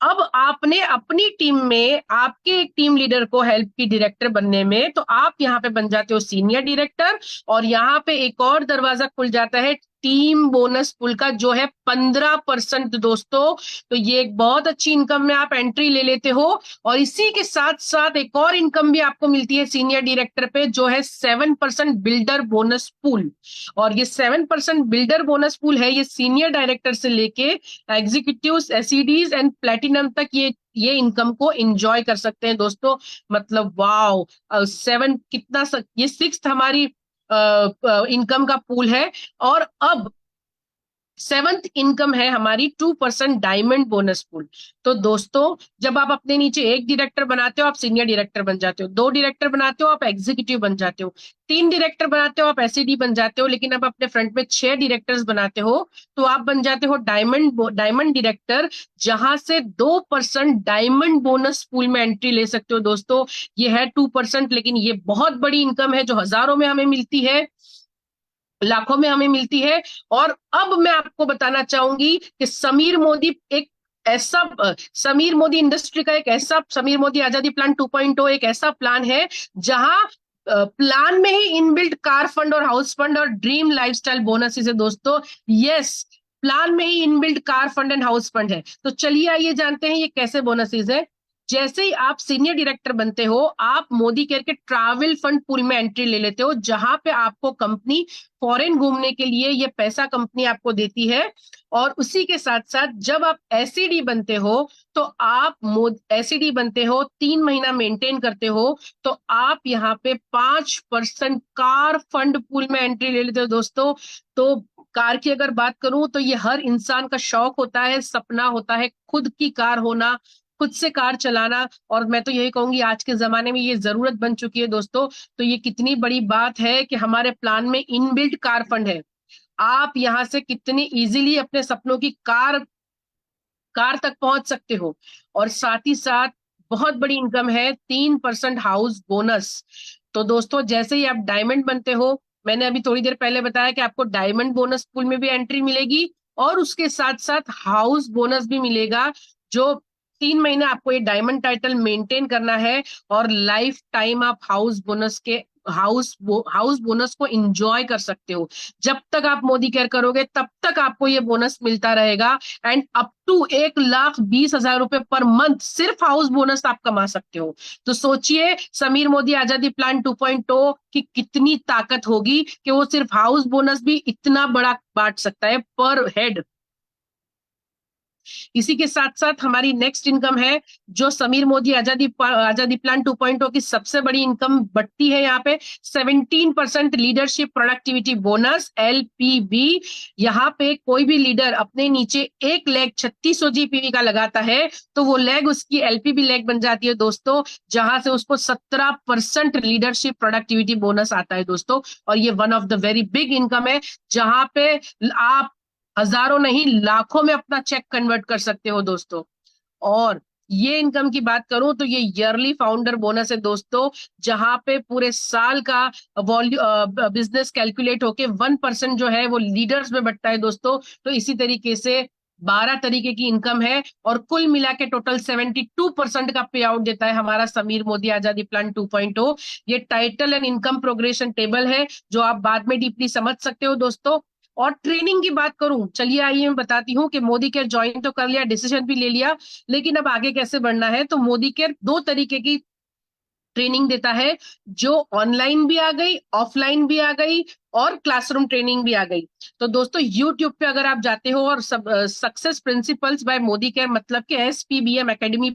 अब आपने अपनी टीम में आपके एक टीम लीडर को हेल्प की डायरेक्टर बनने में, तो आप यहाँ पे बन जाते हो सीनियर डायरेक्टर। और यहाँ पे एक और दरवाजा खुल जाता है टीम बोनस पूल का, जो है 15% दोस्तों। तो ये एक बहुत अच्छी इनकम में आप एंट्री ले लेते हो। और इसी के साथ साथ एक और इनकम भी आपको मिलती है सीनियर डायरेक्टर पे, जो है 7% बिल्डर बोनस पूल। और ये 7% बिल्डर बोनस पूल है, ये सीनियर डायरेक्टर से लेके एग्जीक्यूटिव्स, एसईडीज एंड प्लेटिनम तक ये इनकम को एंजॉय कर सकते हैं दोस्तों। मतलब वाओ, 7 कितना ये 6th हमारी इनकम का पूल है। और अब 7th इनकम है हमारी 2% डायमंड बोनस पूल। तो दोस्तों, जब आप अपने नीचे एक डायरेक्टर बनाते हो, आप सीनियर डायरेक्टर बन जाते हो। 2 डायरेक्टर बनाते हो, आप एग्जीक्यूटिव बन जाते हो। 3 डायरेक्टर बनाते हो, आप एसईडी बन जाते हो। लेकिन अब अपने फ्रंट में 6 डायरेक्टर्स बनाते हो, तो आप बन जाते हो डायमंड डायरेक्टर, जहां से 2% डायमंड बोनस पूल में एंट्री ले सकते हो दोस्तों। ये है 2%, लेकिन ये बहुत बड़ी इनकम है, जो हजारों में हमें मिलती है, लाखों में हमें मिलती है। और अब मैं आपको बताना चाहूंगी कि समीर मोदी इंडस्ट्री का एक ऐसा समीर मोदी आजादी प्लान 2.0 एक ऐसा प्लान है, जहां प्लान में ही इनबिल्ट कार फंड और हाउस फंड और ड्रीम लाइफस्टाइल बोनसेस है दोस्तों। यस, प्लान में ही inbuilt car fund and house fund है। तो चलिए आइए जानते हैं ये कैसे बोनसेस है। जैसे ही आप सीनियर डायरेक्टर बनते हो, आप मोदी केयर के ट्रैवल फंड पूल में एंट्री ले लेते हो, जहां पे आपको कंपनी फॉरेन घूमने के लिए ये पैसा कंपनी आपको देती है। और उसी के साथ साथ जब आप एसईडी बनते हो, तो आप एसईडी बनते हो, 3 महीना मेंटेन करते हो, तो आप यहाँ पे 5% कार फंड पूल में एंट्री ले लेते हो दोस्तों। तो कार की अगर बात करूं, तो ये हर इंसान का शौक होता है, सपना होता है खुद की कार होना, खुद से कार चलाना। और मैं तो यही कहूंगी आज के जमाने में ये जरूरत बन चुकी है दोस्तों। तो ये कितनी बड़ी बात है कि हमारे प्लान में इनबिल्ट कार फंड है। आप यहां से कितनी इजीली अपने सपनों की कार तक पहुंच सकते हो। और साथ ही साथ बहुत बड़ी इनकम है 3% हाउस बोनस। तो दोस्तों, जैसे ही आप डायमंड बनते हो, मैंने अभी थोड़ी देर पहले बताया कि आपको डायमंड बोनस पूल में भी एंट्री मिलेगी, और उसके साथ साथ हाउस बोनस भी मिलेगा। जो 3 महीने आपको ये डायमंड टाइटल मेंटेन करना है, और लाइफ टाइम आप हाउस बोनस के हाउस बोनस को एंजॉय कर सकते हो। जब तक आप मोदी केयर करोगे तब तक आपको ये बोनस मिलता रहेगा, एंड अप टू 1,20,000 रुपए पर मंथ सिर्फ हाउस बोनस आप कमा सकते हो। तो सोचिए समीर मोदी आजादी प्लान 2.0 की कितनी ताकत होगी कि वो सिर्फ हाउस बोनस भी इतना बड़ा बांट सकता है पर हेड। इसी के साथ साथ हमारी नेक्स्ट इनकम है जो समीर मोदी आजादी प्लान 2.0 की सबसे बड़ी इनकम बढ़ती है यहाँ पे 17% लीडरशिप प्रोडक्टिविटी बोनस LPB। यहाँ पे कोई भी लीडर अपने नीचे एक लेग 3600 GPV का लगाता है तो वो लेग उसकी LPB लेग बन जाती है दोस्तों, जहां से उसको 17% लीडरशिप प्रोडक्टिविटी बोनस आता है दोस्तों। और ये one of the very big income है जहां पे आप हजारों नहीं लाखों में अपना चेक कन्वर्ट कर सकते हो दोस्तों। और ये इनकम की बात करूं तो ये ईयरली फाउंडर बोनस है दोस्तों, जहां पे पूरे साल का बिजनेस कैलकुलेट होके 1% जो है वो लीडर्स में बढ़ता है दोस्तों। तो इसी तरीके से 12 तरीके की इनकम है और कुल मिला के टोटल 72% का पे आउट देता है हमारा समीर मोदी आजादी प्लान 2.0। ये title and income progression table है जो आप बाद में डीपली समझ सकते हो दोस्तों। और ट्रेनिंग की बात करूं, चलिए आइए मैं बताती हूँ कि मोदी केयर ज्वाइन तो कर लिया, डिसीजन भी ले लिया, लेकिन अब आगे कैसे बढ़ना है। तो मोदी केयर 2 तरीके की ट्रेनिंग देता है, जो ऑनलाइन भी आ गई, ऑफलाइन भी आ गई और क्लासरूम ट्रेनिंग भी आ गई। तो दोस्तों यूट्यूब पे अगर आप जाते हो और सब success principles by Modicare मतलब कि SPBM एकेडमी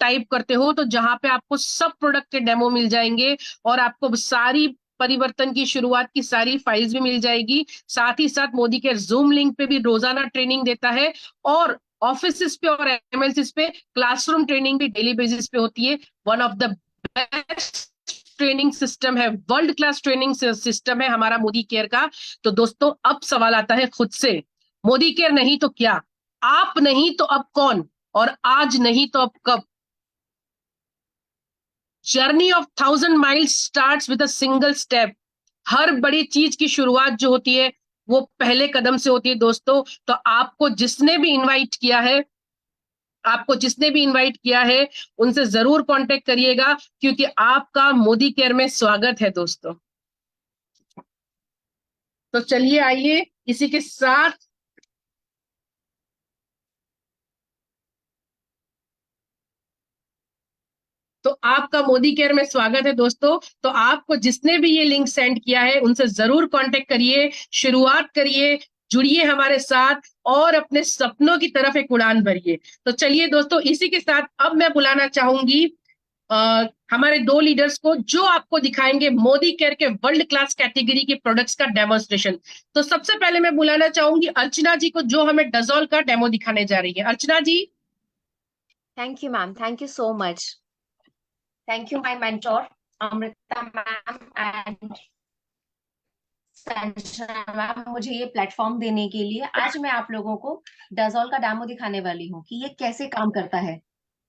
टाइप करते हो तो जहां पे आपको सब प्रोडक्ट के डेमो मिल जाएंगे और आपको सारी परिवर्तन की शुरुआत की सारी फाइल्स भी मिल जाएगी। साथ ही साथ मोदी केयर जूम लिंक पे भी रोजाना ट्रेनिंग देता है और ऑफिस पे और MLCs पे क्लासरूम ट्रेनिंग भी डेली बेसिस पे होती है। One of the best training system है, वर्ल्ड क्लास ट्रेनिंग सिस्टम है हमारा मोदी केयर का। तो दोस्तों अब सवाल आता है खुद से, मोदी केयर नहीं तो क्या, आप नहीं तो अब कौन, और आज नहीं तो अब कब। Journey of 1,000 miles starts with a single step. हर बड़ी चीज की शुरुआत जो होती है वो पहले कदम से होती है दोस्तों। तो आपको जिसने भी इनवाइट किया है उनसे जरूर कांटेक्ट करिएगा क्योंकि आपका मोदी केयर में स्वागत है दोस्तों। तो चलिए आइए इसी के साथ तो आपका मोदी केयर में स्वागत है दोस्तों। तो आपको जिसने भी ये लिंक सेंड किया है उनसे जरूर कांटेक्ट करिए, शुरुआत करिए, जुड़िए हमारे साथ और अपने सपनों की तरफ एक उड़ान भरिए। तो चलिए दोस्तों इसी के साथ अब मैं बुलाना चाहूंगी हमारे 2 लीडर्स को जो आपको दिखाएंगे मोदी केयर के वर्ल्ड क्लास कैटेगरी के प्रोडक्ट्स का डेमोन्स्ट्रेशन। तो सबसे पहले मैं बुलाना चाहूंगी अर्चना जी को जो हमें डजोल का डेमो दिखाने जा रही है। अर्चना जी। Thank you, ma'am. Thank you so much. Thank you, my mentor, Amrita ma'am and Sanjana ma'am, मुझे ये प्लेटफॉर्म देने के लिए। आज मैं आप लोगों को डजोल का डेमो दिखाने वाली हूँ कि ये कैसे काम करता है।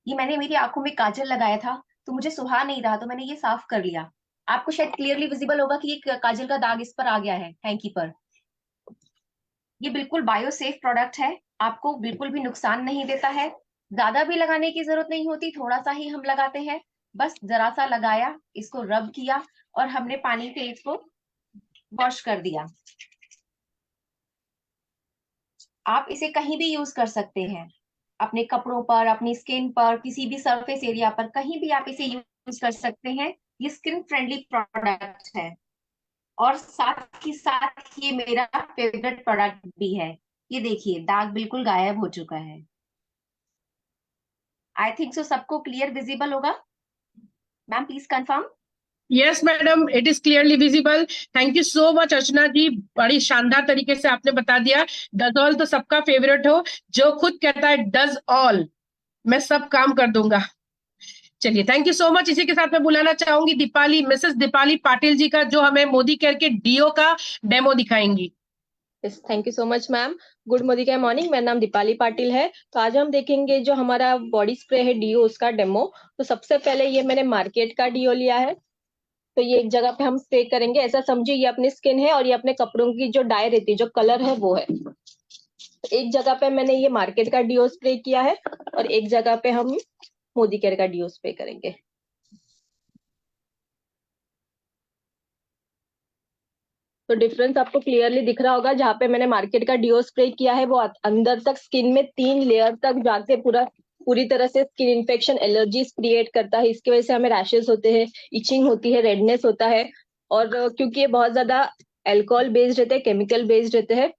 ये मैंने मेरी आंखों में काजल लगाया था तो मुझे सुहा नहीं रहा तो मैंने ये साफ कर लिया। आपको शायद क्लियरली विजिबल होगा कि ये काजल का दाग इस पर आ गया है हैंकी पर। ये बिल्कुल बायो सेफ प्रोडक्ट है, आपको बिल्कुल भी नुकसान नहीं देता है। ज्यादा भी लगाने की जरूरत नहीं होती, थोड़ा सा ही हम लगाते हैं। बस जरा सा लगाया, इसको रब किया और हमने पानी से इसको वॉश कर दिया। आप इसे कहीं भी यूज कर सकते हैं, अपने कपड़ों पर, अपनी स्किन पर, किसी भी सरफेस एरिया पर, कहीं भी आप इसे यूज कर सकते हैं। ये स्किन फ्रेंडली प्रोडक्ट है और साथ ही साथ ये मेरा फेवरेट प्रोडक्ट भी है। ये देखिए दाग बिल्कुल गायब हो चुका है। आई थिंक सो सबको क्लियर विजिबल होगा। Ma'am please confirm. Yes madam, it is clearly visible. Thank you so much Archana ji, बड़ी शानदार तरीके से आपने बता दिया। डज ऑल तो सबका फेवरेट हो, जो खुद कहता है डज ऑल, मैं सब काम कर दूंगा। चलिए थैंक यू सो मच। इसी के साथ मैं बुलाना चाहूंगी दीपाली, मिसेस दीपाली पाटिल जी का जो हमें मोदी केयर के डीओ का डेमो दिखाएंगी। Thank you so much ma'am. Good Modi का मॉर्निंग, मेरा नाम दीपाली पाटिल है। तो आज हम देखेंगे जो हमारा बॉडी स्प्रे है डीओ उसका डेमो। तो सबसे पहले ये मैंने मार्केट का डीओ लिया है। तो ये एक जगह पे हम स्प्रे करेंगे, ऐसा समझिए ये अपनी स्किन है और ये अपने कपड़ों की जो डाई रहती है, जो कलर है वो है। तो एक जगह पे मैंने ये मार्केट का डीओ स्प्रे किया है और एक जगह पे हम मोदी केयर का डीओ स्प्रे करेंगे। तो डिफरेंस आपको क्लियरली दिख रहा होगा। जहाँ पे मैंने मार्केट का डीओ स्प्रे किया है वो अंदर तक स्किन में 3 लेयर तक जाके पूरी तरह से स्किन इन्फेक्शन एलर्जीज क्रिएट करता है। इसकी वजह से हमें रैशेस होते हैं, इचिंग होती है, रेडनेस होता है। और क्योंकि ये बहुत ज्यादा अल्कोहल बेस्ड रहते हैं, केमिकल बेस्ड रहते हैं,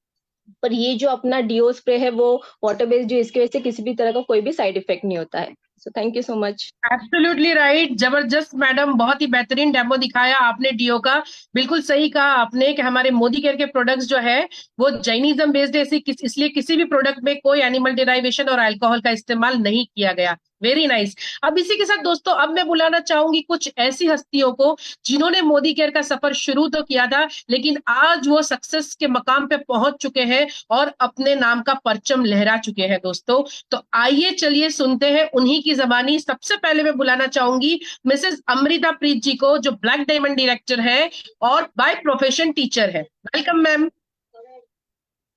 पर ये जो अपना डीओ स्प्रे है वो वाटर बेस्ड है, इसकी वजह से किसी भी तरह का कोई भी साइड इफेक्ट नहीं होता है। So thank you so much. Absolutely right, जबरदस्त मैडम, बहुत ही बेहतरीन डेमो दिखाया आपने डीओ का। बिल्कुल सही कहा आपने कि हमारे मोदी केयर के प्रोडक्ट्स जो है वो जैनिज्म बेस्ड है, इसलिए किसी भी प्रोडक्ट में कोई एनिमल डिराइवेशन और अल्कोहल का इस्तेमाल नहीं किया गया। Very nice. अब इसी के साथ दोस्तों, अब मैं बुलाना चाहूंगी कुछ ऐसी हस्तियों को जिन्होंने मोदी केयर का सफर शुरू तो किया था, लेकिन आज वो सक्सेस के मकाम पे पहुंच चुके हैं और अपने नाम का परचम लहरा चुके हैं दोस्तों। तो आइए चलिए सुनते हैं उन्हीं की जबानी। सबसे पहले मैं बुलाना चाहूंगी मिसेस अमृता प्रीत जी को, जो ब्लैक डायमंड डायरेक्टर है और बाय प्रोफेशन टीचर है। Welcome ma'am.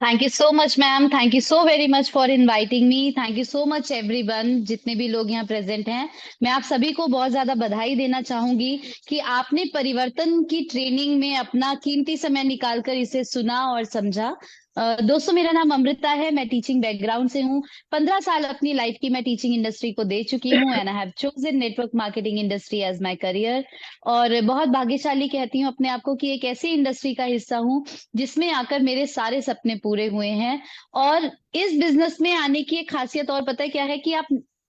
Thank you so much ma'am, thank you so very much for inviting me. Thank you so much everyone, जितने भी लोग यहाँ प्रेजेंट हैं। मैं आप सभी को बहुत ज्यादा बधाई देना चाहूंगी कि आपने परिवर्तन की ट्रेनिंग में अपना कीमती समय निकालकर इसे सुना और समझा। दोस्तों, मेरा नाम अमृता है, मैं टीचिंग बैकग्राउंड से हूँ। 15 साल अपनी लाइफ की मैं टीचिंग इंडस्ट्री को दे चुकी हूँ and I have chosen network marketing industry as my career. और बहुत भाग्यशाली कहती हूँ अपने आप को कि एक ऐसी इंडस्ट्री का हिस्सा हूँ जिसमें आकर मेरे सारे सपने पूरे हुए हैं। और इस बिजनेस में आने की एक खासियत और पता है क्या है कि आप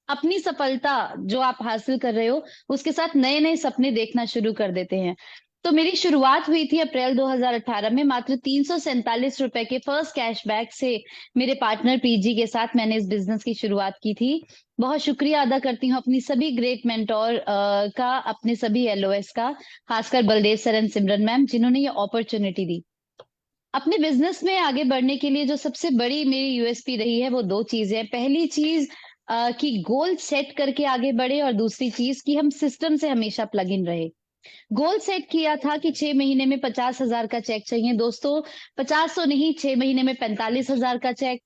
अपनी सफलता जो आप हासिल कर रहे हो उसके साथ नए नए सपने देखना शुरू कर देते हैं। तो मेरी शुरुआत हुई थी अप्रैल 2018 में मात्र 347 रुपए के फर्स्ट कैशबैक से। मेरे पार्टनर पीजी के साथ मैंने इस बिजनेस की शुरुआत की थी। बहुत शुक्रिया अदा करती हूँ अपनी सभी ग्रेट मेंटोर का, अपने सभी एलओएस का, खासकर Baldev sir and Simran ma'am, जिन्होंने ये अपॉर्चुनिटी दी। अपने बिजनेस में आगे बढ़ने के लिए जो सबसे बड़ी मेरी यूएसपी रही है वो दो चीजें। पहली चीज कि गोल सेट करके आगे बढ़े, और दूसरी चीज कि हम सिस्टम से हमेशा प्लग इन रहे। गोल सेट किया था कि 6 महीने में 50,000 का चेक चाहिए। दोस्तों, 50 तो नहीं, 6 महीने में 45,000 का चेक,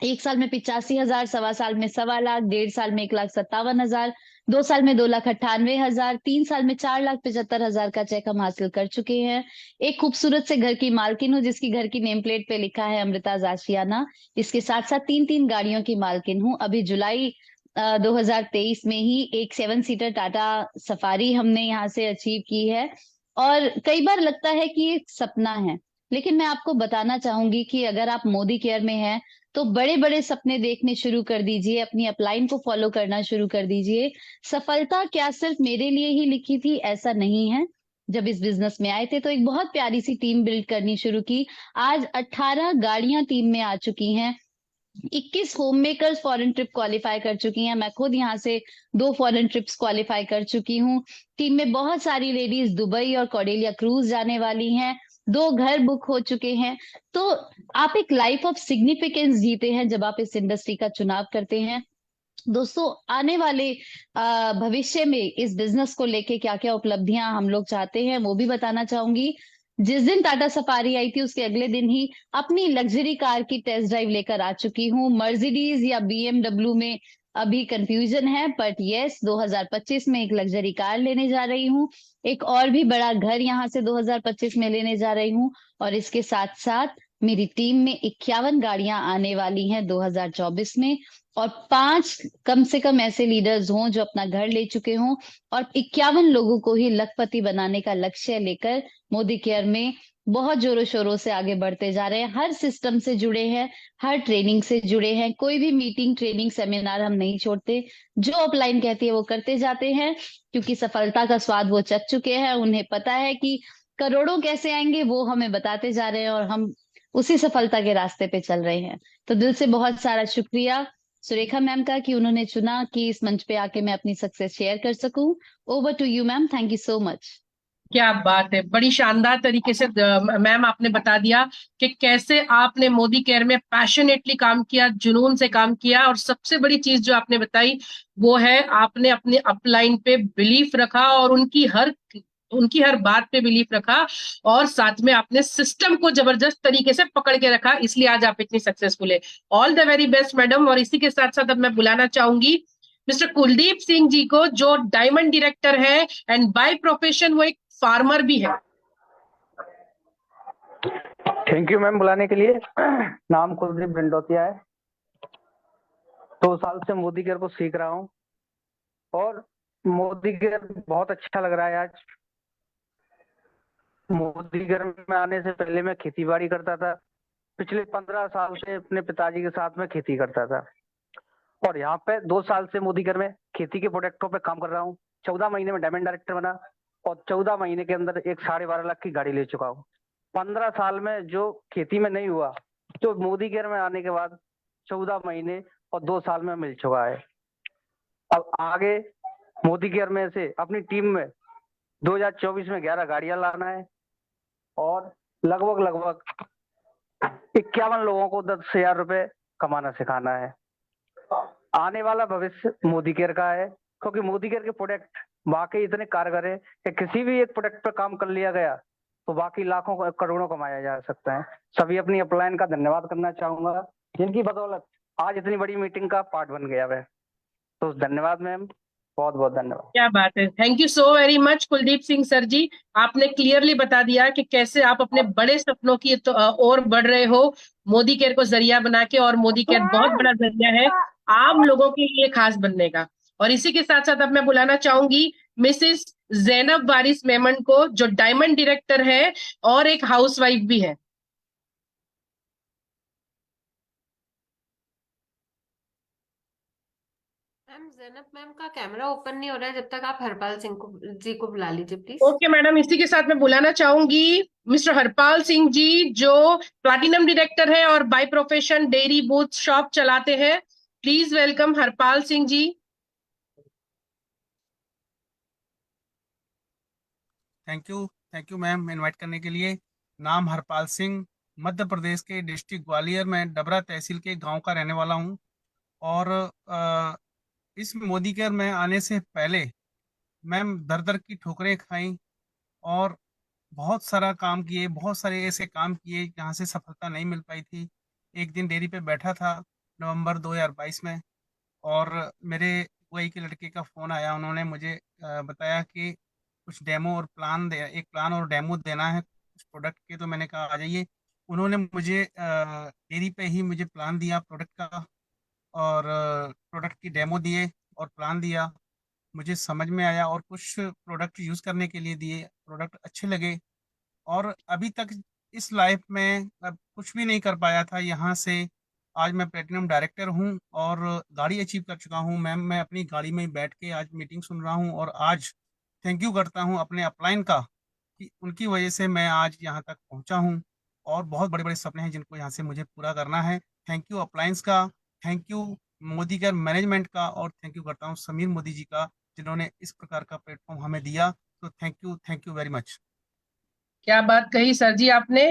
1 साल में 85,000, 1.25 साल में 1.25 लाख, 1.5 साल में 1,57,000, 2 साल में 2,98,000, 3 साल में 4,75,000 का चेक हम हासिल कर चुके हैं। एक खूबसूरत से घर की मालकिन हूँ जिसकी घर की नेम प्लेट पे लिखा है अमृता आशियाना। इसके साथ साथ 3 गाड़ियों की मालकिन हूँ। अभी जुलाई 2023 में ही एक 7 सीटर टाटा सफारी हमने यहाँ से अचीव की है। और कई बार लगता है कि एक सपना है, लेकिन मैं आपको बताना चाहूंगी कि अगर आप मोदी केयर में हैं तो बड़े बड़े सपने देखने शुरू कर दीजिए, अपनी अपलाइन को फॉलो करना शुरू कर दीजिए। सफलता क्या सिर्फ मेरे लिए ही लिखी थी, ऐसा नहीं है। जब इस बिजनेस में आए थे तो एक बहुत प्यारी सी टीम बिल्ड करनी शुरू की। आज 18 गाड़ियां टीम में आ चुकी हैं, 21 home makers foreign trip qualify कर चुकी हैं। मैं खुद यहाँ से 2 फॉरेन ट्रिप्स क्वालिफाई कर चुकी हूँ। टीम में बहुत सारी लेडीज दुबई और कॉर्डेलिया क्रूज जाने वाली हैं। 2 घर बुक हो चुके हैं। तो आप एक लाइफ ऑफ सिग्निफिकेंस जीते हैं जब आप इस इंडस्ट्री का चुनाव करते हैं। दोस्तों, आने वाले भविष्य में इस बिजनेस को लेके क्या क्या उपलब्धियां हम लोग चाहते हैं वो भी बताना चाहूंगी। जिस दिन टाटा सफारी आई थी उसके अगले दिन ही अपनी लग्जरी कार की टेस्ट ड्राइव लेकर आ चुकी हूँ। मर्सिडीज या बीएमडब्ल्यू में अभी कंफ्यूजन है, बट यस, 2025 में एक लग्जरी कार लेने जा रही हूँ। एक और भी बड़ा घर यहाँ से 2025 में लेने जा रही हूँ। और इसके साथ साथ मेरी टीम में 51 गाड़ियां आने वाली हैं 2024 में। और 5 कम से कम ऐसे लीडर्स हों जो अपना घर ले चुके हों, और 51 लोगों को ही लखपति बनाने का लक्ष्य लेकर मोदी केयर में बहुत जोरों शोरों से आगे बढ़ते जा रहे हैं। हर सिस्टम से जुड़े हैं, हर ट्रेनिंग से जुड़े हैं। कोई भी मीटिंग, ट्रेनिंग, सेमिनार हम नहीं छोड़ते। जो अपलाइन कहती है वो करते जाते हैं, क्योंकि सफलता का स्वाद वो चख चुके हैं। उन्हें पता है कि करोड़ों कैसे आएंगे, वो हमें बताते जा रहे हैं और हम उसी सफलता के रास्ते पे चल रहे हैं। तो दिल से बहुत सारा शुक्रिया सुरेखा मैम का कि उन्होंने चुना कि इस मंच पे आके मैं अपनी सक्सेस शेयर कर सकूं। Over to you ma'am, thank you so much. क्या बात है, बड़ी शानदार तरीके से मैम आपने बता दिया कि कैसे आपने मोदी केयर में पैशनेटली काम किया, जुनून से काम किया। और सबसे बड़ी चीज जो आपने बताई वो है आपने अपने अपलाइन पे बिलीफ रखा और उनकी हर बात पे बिलीफ रखा, और साथ में आपने सिस्टम को जबरदस्त तरीके से पकड़ के रखा, इसलिए आज आप इतनी सक्सेसफुल है। All the very best madam. और इसी के साथ साथ अब मैं बुलाना चाहूंगी मिस्टर कुलदीप सिंह जी को, जो डायमंड डायरेक्टर है एंड बाय प्रोफेशन वो एक फार्मर भी है। थैंक यू मैम बुलाने के लिए। नाम कुलदीप भिंडोतिया है। 2 साल से मोदी केयर को सीख रहा हूँ और मोदी केयर बहुत अच्छा लग रहा है आज। मोदी केयर में आने से पहले मैं खेती बाड़ी करता था। पिछले 15 साल से अपने पिताजी के साथ में खेती करता था और यहाँ पे 2 साल से मोदी केयर में खेती के प्रोडक्टों पे काम कर रहा हूँ। 14 महीने में डायमंड डायरेक्टर बना और 14 महीने के अंदर एक 12.5 लाख की गाड़ी ले चुका हूँ। 15 साल में जो खेती में नहीं हुआ तो मोदी केयर में आने के बाद 14 महीने और 2 साल में मिल चुका है। अब आगे मोदी केयर में से अपनी टीम में 2024 में 11 गाड़ियां लाना है और लगभग 51 लोगों को 10,000 रुपए कमाना सिखाना है। आने वाला भविष्य मोदी केयर का है क्योंकि मोदी केयर के प्रोडक्ट वाकई इतने कारगर है कि किसी भी एक प्रोडक्ट पर काम कर लिया गया तो बाकी लाखों करोड़ों कमाया जा सकता है। सभी अपनी अपलाइन का धन्यवाद करना चाहूंगा जिनकी बदौलत आज इतनी बड़ी मीटिंग का पार्ट बन गया है। तो धन्यवाद मैम, बहुत बहुत धन्यवाद। क्या बात है, thank you so very much Kuldeep Singh sir ji. आपने क्लियरली बता दिया कि कैसे आप अपने बड़े सपनों की ओर बढ़ रहे हो मोदी केयर को जरिया बना के, और मोदी केयर बहुत बड़ा जरिया है आम लोगों के लिए खास बनने का। और इसी के साथ साथ अब मैं बुलाना चाहूंगी मिसेस जैनब वारिस मेमन को, जो डायमंड डायरेक्टर है और एक हाउसवाइफ भी है। मैम जैनब मैम का कैमरा ओपन नहीं हो रहा है, जब तक आप हरपाल सिंह जी को बुला लीजिए प्लीज। ओके मैडम, इसी के साथ मैं बुलाना चाहूंगी मिस्टर हरपाल सिंह जी, जो प्लैटिनम डायरेक्टर है और by profession dairy booth shop चलाते हैं। Please welcome Harpal Singh ji. Thank you ma'am invite करने के लिए। नाम हरपाल सिंह, मध्य प्रदेश के डिस्ट्रिक्ट ग्वालियर में डबरा तहसील के गांव का रहने वाला हूं। और इस मोदी केयर में आने से पहले मैम दर दर की ठोकरें खाई और बहुत सारा काम किए, बहुत सारे ऐसे काम किए जहाँ से सफलता नहीं मिल पाई थी। एक दिन डेयरी पे बैठा था नवंबर 2022 में और मेरे वही के लड़के का फ़ोन आया। उन्होंने मुझे बताया कि कुछ डेमो और एक प्लान और डेमो देना है कुछ प्रोडक्ट के। तो मैंने कहा आ जाइए। उन्होंने मुझे डेयरी पे ही मुझे प्लान दिया प्रोडक्ट का और प्रोडक्ट की डेमो दिए और प्लान दिया। मुझे समझ में आया और कुछ प्रोडक्ट यूज़ करने के लिए दिए, प्रोडक्ट अच्छे लगे। और अभी तक इस लाइफ में अब कुछ भी नहीं कर पाया था, यहाँ से आज मैं प्लेटिनम डायरेक्टर हूँ और गाड़ी अचीव कर चुका हूँ। मैम मैं अपनी गाड़ी में बैठ के आज मीटिंग सुन रहा हूँ और आज थैंक यू करता हूँ अपने अपलाइन का कि उनकी वजह से मैं आज यहाँ तक पहुँचा हूँ। और बहुत बड़े बड़े सपने हैं जिनको यहाँ से मुझे पूरा करना है। थैंक यू अपलाइंस का, thank you Modi care management का और थैंक यू करता हूँ समीर मोदी जी का जिन्होंने इस प्रकार का प्लेटफॉर्म हमें दिया। तो थैंक यू वेरी मच। क्या बात कही सर जी आपने,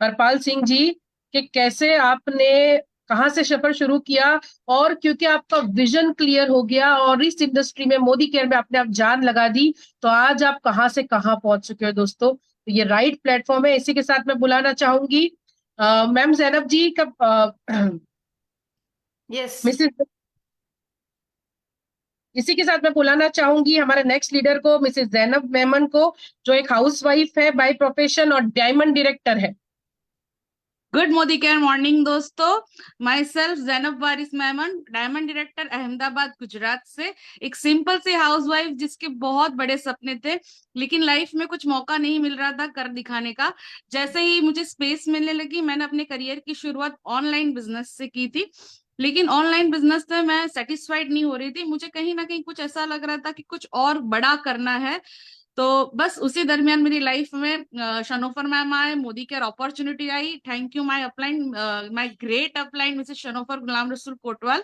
हरपाल सिंह जी, कि कैसे आपने कहाँ से सफर शुरू किया और क्योंकि आपका विजन क्लियर हो गया और इस इंडस्ट्री में मोदी केयर में आपने आप जान लगा दी, तो आज आप कहाँ से कहाँ पहुंच चुके हो दोस्तों। तो ये राइट प्लेटफॉर्म है। इसी के साथ मैं बुलाना चाहूंगी मैम जैनब जी का यस मिसेस इसी के साथ मैं बुलाना चाहूंगी हमारे नेक्स्ट लीडर को, मिसेस जैनब मेमन को, जो एक हाउसवाइफ है बाय प्रोफेशन और डायमंड डायरेक्टर है। गुड मोदी केयर मॉर्निंग दोस्तों। My self Zainab Waris Memon, diamond director Ahmedabad Gujarat से। एक सिंपल सी हाउसवाइफ जिसके बहुत बड़े सपने थे लेकिन लाइफ में कुछ मौका नहीं मिल रहा था कर दिखाने का। जैसे ही मुझे स्पेस मिलने लगी मैंने अपने करियर की शुरुआत ऑनलाइन बिजनेस से की थी, लेकिन ऑनलाइन बिजनेस से मैं सेटिस्फाइड नहीं हो रही थी। मुझे कहीं ना कहीं कुछ ऐसा लग रहा था कि कुछ और बड़ा करना है। तो बस उसी दरमियान मेरी लाइफ में शनोफर मैम आए, मोदी केयर अपॉर्चुनिटी आई। Thank you my upline, my great upline Mrs Shanofar गुलाम रसूल कोटवाल।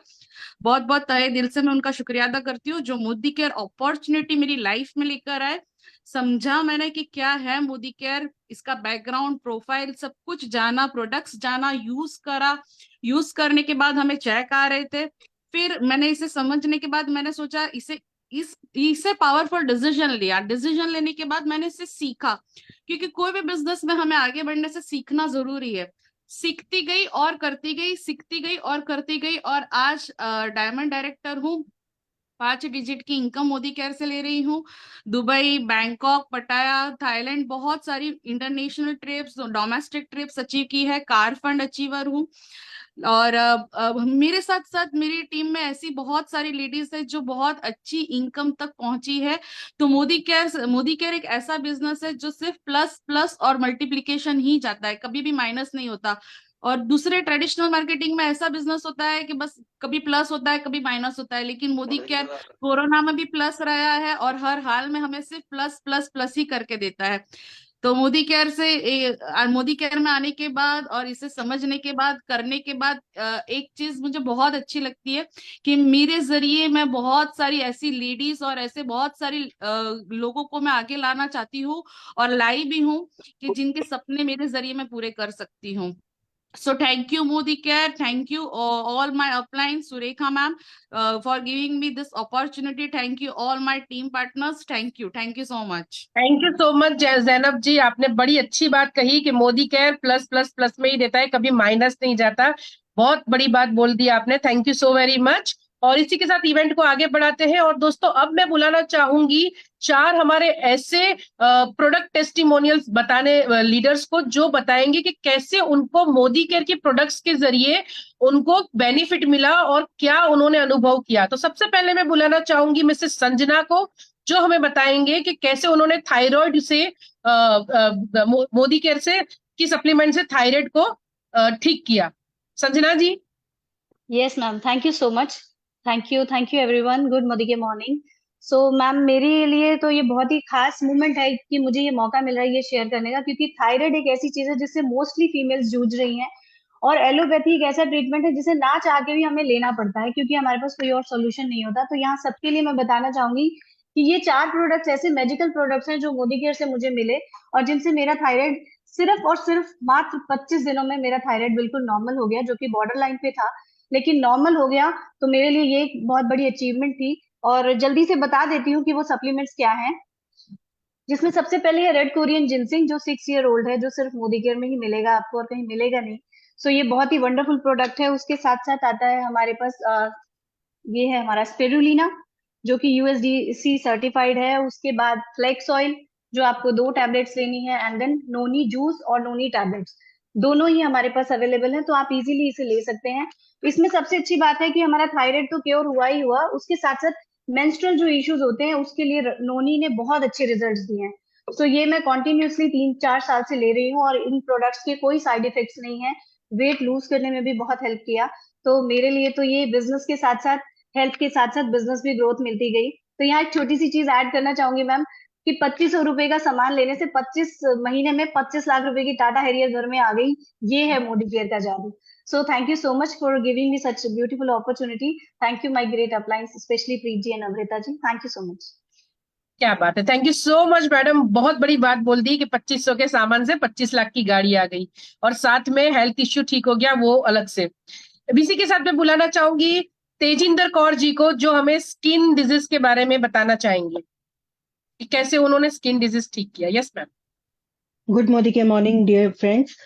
बहुत बहुत तहे दिल से मैं उनका शुक्रिया अदा करती हूँ जो मोदी केयर अपॉर्चुनिटी मेरी लाइफ में लेकर आए। समझा मैंने कि क्या है मोदी केयर, इसका बैकग्राउंड प्रोफाइल सब कुछ जाना, प्रोडक्ट्स जाना, यूज करा। यूज करने के बाद हमें चेक आ रहे थे। फिर मैंने इसे समझने के बाद मैंने सोचा इसे पावरफुल डिसीजन लिया। डिसीजन लेने के बाद मैंने इसे सीखा, क्योंकि कोई भी बिजनेस में हमें आगे बढ़ने से सीखना जरूरी है। सीखती गई और करती गई, सीखती गई और करती गई, और आज डायमंड डायरेक्टर हूँ। 5 डिजिट की इनकम मोदी केयर से ले रही हूँ। दुबई, बैंकॉक, पटाया, थाईलैंड, बहुत सारी international trips, domestic trips achieve की है। कार फंड अचीवर हूँ। और मेरे साथ साथ मेरी टीम में ऐसी बहुत सारी लेडीज है जो बहुत अच्छी इनकम तक पहुंची है। तो मोदी केयर एक ऐसा बिजनेस है जो सिर्फ प्लस प्लस और मल्टीप्लिकेशन ही जाता है, कभी भी माइनस नहीं होता। और दूसरे ट्रेडिशनल मार्केटिंग में ऐसा बिजनेस होता है कि बस कभी प्लस होता है, कभी माइनस होता है, लेकिन मोदी केयर कोरोना में भी प्लस रहा है और हर हाल में हमें सिर्फ प्लस प्लस प्लस ही करके देता है। तो मोदी केयर में आने के बाद और इसे समझने के बाद, करने के बाद, एक चीज मुझे बहुत अच्छी लगती है कि मेरे जरिए मैं बहुत सारी ऐसी लेडीज और ऐसे बहुत सारी लोगों को मैं आगे लाना चाहती हूँ और लाई भी हूँ कि जिनके सपने मेरे जरिए मैं पूरे कर सकती हूँ। So thank you, Modi Care. Thank you, all my upline, Surekha ma'am, for giving me this opportunity. Thank you, all my team partners. Thank you. Thank you so much. Thank you so much Zainab ji, आपने बड़ी अच्छी बात कही कि Modicare plus plus plus में ही देता है, कभी माइनस नहीं जाता। बहुत बड़ी बात बोल दी आपने, thank you so very much. और इसी के साथ इवेंट को आगे बढ़ाते हैं। और दोस्तों अब मैं बुलाना चाहूंगी 4 हमारे ऐसे प्रोडक्ट टेस्टिमोनियल्स बताने लीडर्स को जो बताएंगे कि कैसे उनको मोदी केयर की प्रोडक्ट्स के जरिए उनको बेनिफिट मिला और क्या उन्होंने अनुभव किया। तो सबसे पहले मैं बुलाना चाहूंगी मिसेस संजना को, जो हमें बताएंगे कि कैसे उन्होंने थायराइड से मोदी केयर से की सप्लीमेंट से थायराइड को ठीक किया। Sanjana ji. Yes ma'am, thank you so much. Thank you everyone. Good Modicare morning. So ma'am, मेरे लिए तो ये बहुत ही खास मोमेंट है कि मुझे ये मौका मिल रहा है ये शेयर करने का, क्योंकि थायराइड एक ऐसी चीज है जिससे मोस्टली फीमेल्स जूझ रही हैं। और एलोपैथी एक ऐसा ट्रीटमेंट है जिसे ना चाह के भी हमें लेना पड़ता है, क्योंकि हमारे पास कोई और सोल्यूशन नहीं होता। तो यहाँ सबके लिए मैं बताना चाहूंगी कि ये 4 प्रोडक्ट्स ऐसे मेडिकल प्रोडक्ट्स हैं जो मोदी केयर से मुझे मिले और जिनसे मेरा थायराइड सिर्फ और सिर्फ मात्र 25 दिनों में मेरा थायराइड बिल्कुल नॉर्मल हो गया, जो कि बॉर्डर लाइन पे था लेकिन नॉर्मल हो गया। तो मेरे लिए ये एक बहुत बड़ी अचीवमेंट थी। और जल्दी से बता देती हूँ कि वो सप्लीमेंट्स क्या हैं, जिसमें सबसे पहले है रेड कोरियन जिनसिंग, जो 6 ईयर ओल्ड है, जो सिर्फ मोदी केयर में ही मिलेगा आपको और कहीं मिलेगा नहीं। सो ये बहुत ही वंडरफुल प्रोडक्ट है। उसके साथ साथ आता है हमारे पास ये है हमारा स्पिरुलिना, जो कि यूएसडीसी सर्टिफाइड है। उसके बाद फ्लेक्स ऑयल, जो आपको 2 टैबलेट्स लेनी है, एंड देन नोनी जूस और नोनी टैबलेट्स, दोनों ही हमारे पास अवेलेबल है, तो आप इजीली इसे ले सकते हैं। इसमें सबसे अच्छी बात है कि हमारा थायराइड तो क्योर हुआ ही हुआ, उसके साथ साथ मेंस्ट्रुअल जो इश्यूज होते हैं उसके लिए नोनी ने बहुत अच्छे रिजल्ट्स दिए हैं। सो ये मैं कॉन्टिन्यूसली 3-4 साल से ले रही हूँ और इन प्रोडक्ट्स के कोई साइड इफेक्ट्स नहीं है। वेट लूज करने में भी बहुत हेल्प किया। तो मेरे लिए तो ये बिजनेस के साथ साथ, हेल्थ के साथ साथ बिजनेस भी ग्रोथ मिलती गई। तो यहाँ एक छोटी सी चीज ऐड करना चाहूंगी मैम, कि 2500 रुपए का सामान लेने से 25 महीने में 25 लाख रुपए की टाटा हैरियर घर में आ गई। ये है मोदी केयर का जादू। So thank you so much for giving me such a beautiful opportunity. Thank you, my great uplines, especially Preet ji and Amrita ji. Thank you so much. क्या बात है, thank you so much madam. बहुत बड़ी बात बोल दी कि 2500 के सामान से 25 लाख की गाड़ी आ गई और साथ में हेल्थ इश्यू ठीक हो गया, वो अलग से। इसी के साथ मैं बुलाना चाहूंगी तेजिंदर कौर जी को, जो हमें स्किन डिजीज के बारे में बताना चाहेंगे कि कैसे उन्होंने स्किन डिजीज ठीक किया। Yes ma'am. Good Modicare morning dear friends.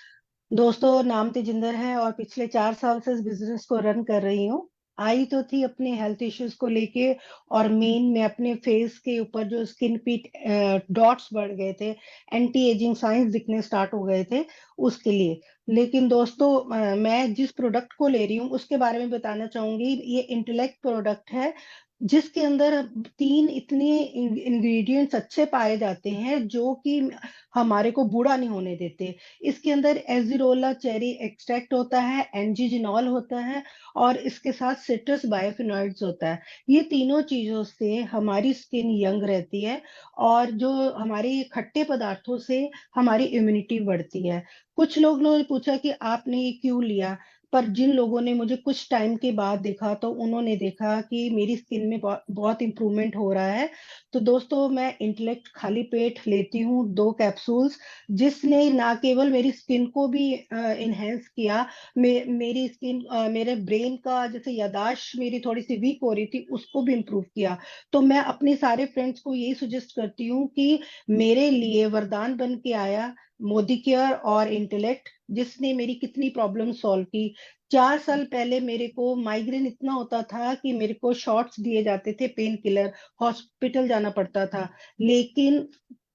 दोस्तों, नाम तेजिंदर है और पिछले 4 साल से इस बिजनेस को रन कर रही हूँ। आई तो थी अपने हेल्थ इश्यूज को लेके, और मेन में अपने फेस के ऊपर जो स्किन पे डॉट्स बढ़ गए थे, एंटी एजिंग साइंस दिखने स्टार्ट हो गए थे, उसके लिए। लेकिन दोस्तों, मैं जिस प्रोडक्ट को ले रही हूँ उसके बारे में बताना चाहूंगी। ये इंटेलेक्ट प्रोडक्ट है, जिसके अंदर 3 इतने इंग्रेडिएंट्स अच्छे पाए जाते हैं जो कि हमारे को बूढ़ा नहीं होने देते। इसके अंदर एजिरोला चेरी एक्सट्रैक्ट होता है, एंजीजिनॉल होता है, और इसके साथ सिट्रस बायोफिनॉइड्स होता है। ये तीनों चीजों से हमारी स्किन यंग रहती है, और जो हमारे खट्टे पदार्थों से हमारी इम्यूनिटी बढ़ती है। कुछ लोगों ने पूछा कि आपने ये क्यों लिया, पर जिन लोगों ने मुझे कुछ टाइम के बाद देखा तो उन्होंने देखा कि मेरी स्किन में बहुत इंप्रूवमेंट हो रहा है। तो दोस्तों, मैं इंटेलेक्ट खाली पेट लेती हूँ 2 कैप्सूल्स, जिसने ना केवल मेरी स्किन को भी इनहेंस किया, मेरी स्किन, मेरे ब्रेन का, जैसे याददाश्त मेरी थोड़ी सी वीक हो रही थी, उसको भी इम्प्रूव किया। तो मैं अपने सारे फ्रेंड्स को यही सजेस्ट करती हूँ कि मेरे लिए वरदान बन के आया। मोदी केयर और इंटेलेक्ट, जिसने मेरी कितनी प्रॉब्लम सॉल्व की। 4 साल पहले मेरे को माइग्रेन इतना होता था कि मेरे को शॉट्स दिए जाते थे, पेन किलर, हॉस्पिटल जाना पड़ता था। लेकिन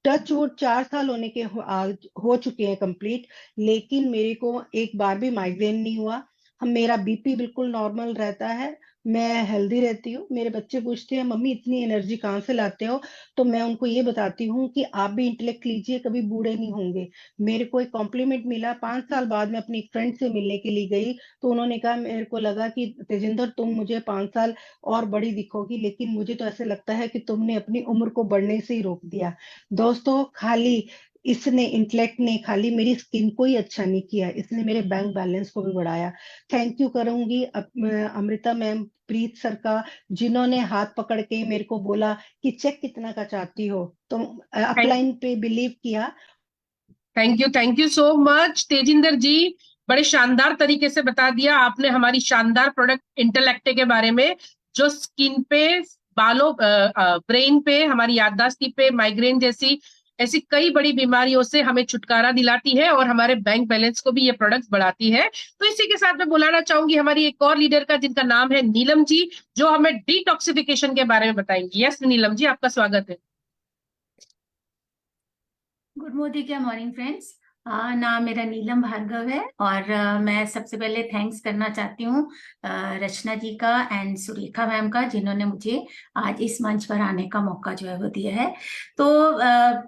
टच वुड 4 साल होने के हो चुके हैं कंप्लीट, लेकिन मेरे को एक बार भी माइग्रेन नहीं हुआ। हम मेरा बीपी बिल्कुल नॉर्मल रहता है, मैं हेल्दी रहती हूँ। मेरे बच्चे पूछते हैं मम्मी इतनी एनर्जी कहाँ से लाते हो, तो मैं उनको ये बताती हूँ कि आप भी इंटेलेक्ट लीजिए, कभी बूढ़े नहीं होंगे। मेरे को एक कॉम्प्लीमेंट मिला 5 साल बाद, मैं अपनी फ्रेंड से मिलने के लिए गई, तो उन्होंने कहा, मेरे को लगा कि तेजिंदर तुम मुझे 5 साल और बड़ी दिखोगी, लेकिन मुझे तो ऐसे लगता है कि तुमने अपनी उम्र को बढ़ने से ही रोक दिया। दोस्तों, खाली इसने, इंटेलेक्ट ने खाली मेरी स्किन को ही अच्छा नहीं किया, इसने मेरे बैंक बैलेंस को भी बढ़ाया। थैंक यू करूंगी अमृता मैम, प्रीत सर का, जिन्होंने हाथ पकड़ के मेरे को बोला कि चेक कितना का चाहती हो, तो अपलाइन पे बिलीव किया। Thank you so much Tejinder ji, बड़े शानदार तरीके से बता दिया आपने हमारी शानदार प्रोडक्ट इंटेलेक्ट के बारे में, जो स्किन पे, बालों, ब्रेन पे, हमारी याददाश्त पे, माइग्रेन जैसी ऐसी कई बड़ी बीमारियों से हमें छुटकारा दिलाती है और हमारे बैंक बैलेंस को भी ये प्रोडक्ट बढ़ाती है। तो इसी के साथ मैं बुलाना चाहूंगी हमारी एक और लीडर का, जिनका नाम है नीलम जी, जो हमें डिटॉक्सिफिकेशन के बारे में बताएंगी। यस नीलम जी, आपका स्वागत है। गुड मॉर्निंग क्या मॉर्निंग फ्रेंड्स। नाम मेरा नीलम भार्गव है और मैं सबसे पहले थैंक्स करना चाहती हूँ रचना जी का एंड सुरेखा मैम का, जिन्होंने मुझे आज इस मंच पर आने का मौका जो है वो दिया है। तो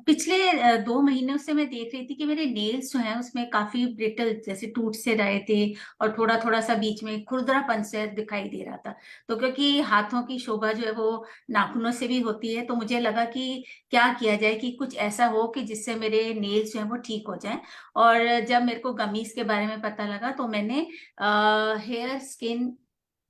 पिछले 2 महीनों से मैं देख रही थी कि मेरे नेल्स जो हैं उसमें काफी ब्रिटल जैसे टूट से रहे थे और थोड़ा थोड़ा सा बीच में खुरदरापन से दिखाई दे रहा था। तो क्योंकि हाथों की शोभा जो है वो नाखूनों से भी होती है, तो मुझे लगा कि क्या किया जाए कि कुछ ऐसा हो कि जिससे मेरे नेल्स जो है वो ठीक हो जाए। और जब मेरे को गमीज के बारे में पता लगा तो मैंने हेयर स्किन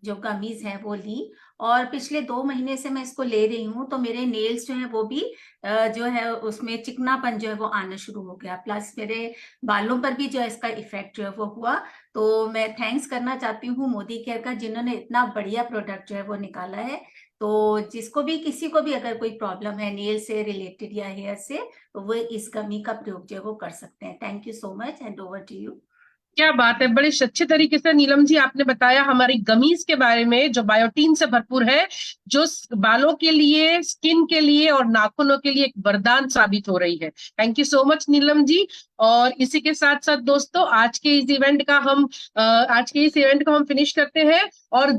जो गमीज है वो ली और पिछले 2 महीने से मैं इसको ले रही हूँ। तो मेरे नेल्स जो है वो भी जो है उसमें चिकनापन जो है वो आना शुरू हो गया, प्लस मेरे बालों पर भी जो है इसका इफेक्ट जो है वो हुआ। तो मैं थैंक्स करना चाहती हूँ मोदी केयर का, जिन्होंने इतना बढ़िया प्रोडक्ट जो है वो निकाला है। तो जिसको भी, किसी को भी अगर कोई प्रॉब्लम है नेल से रिलेटेड या हेयर से, तो वो इस गमी का प्रयोग जो है वो कर सकते हैं। Thank you so much and over to you. क्या बात है, बड़े अच्छे तरीके से नीलम जी आपने बताया हमारी गमीज के बारे में, जो बायोटीन से भरपूर है, जो बालों के लिए, स्किन के लिए और नाखूनों के लिए एक वरदान साबित हो रही है। Thank you so much Neelam ji. और इसी के साथ साथ दोस्तों, आज के इस इवेंट को हम फिनिश करते हैं। और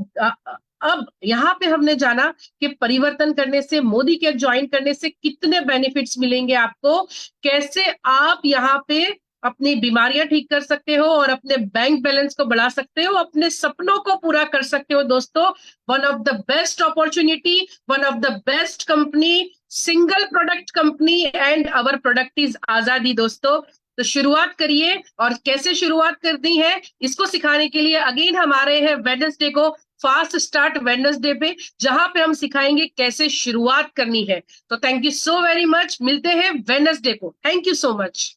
अब यहाँ पे हमने जाना कि परिवर्तन करने से, मोदी केयर ज्वाइन करने से कितने बेनिफिट्स मिलेंगे आपको, कैसे आप यहाँ पे अपनी बीमारियां ठीक कर सकते हो और अपने बैंक बैलेंस को बढ़ा सकते हो, अपने सपनों को पूरा कर सकते हो। दोस्तों, one of the best opportunity, one of the best company, single product company, and our product is Azadi. दोस्तों, तो शुरुआत करिए, और कैसे शुरुआत करनी है इसको सिखाने के लिए अगेन हम आ रहे हैं वेडनेसडे को, फास्ट स्टार्ट वेडनेसडे पे, जहां पे हम सिखाएंगे कैसे शुरुआत करनी है। तो thank you so very much, मिलते हैं वेडनेसडे को। Thank you so much.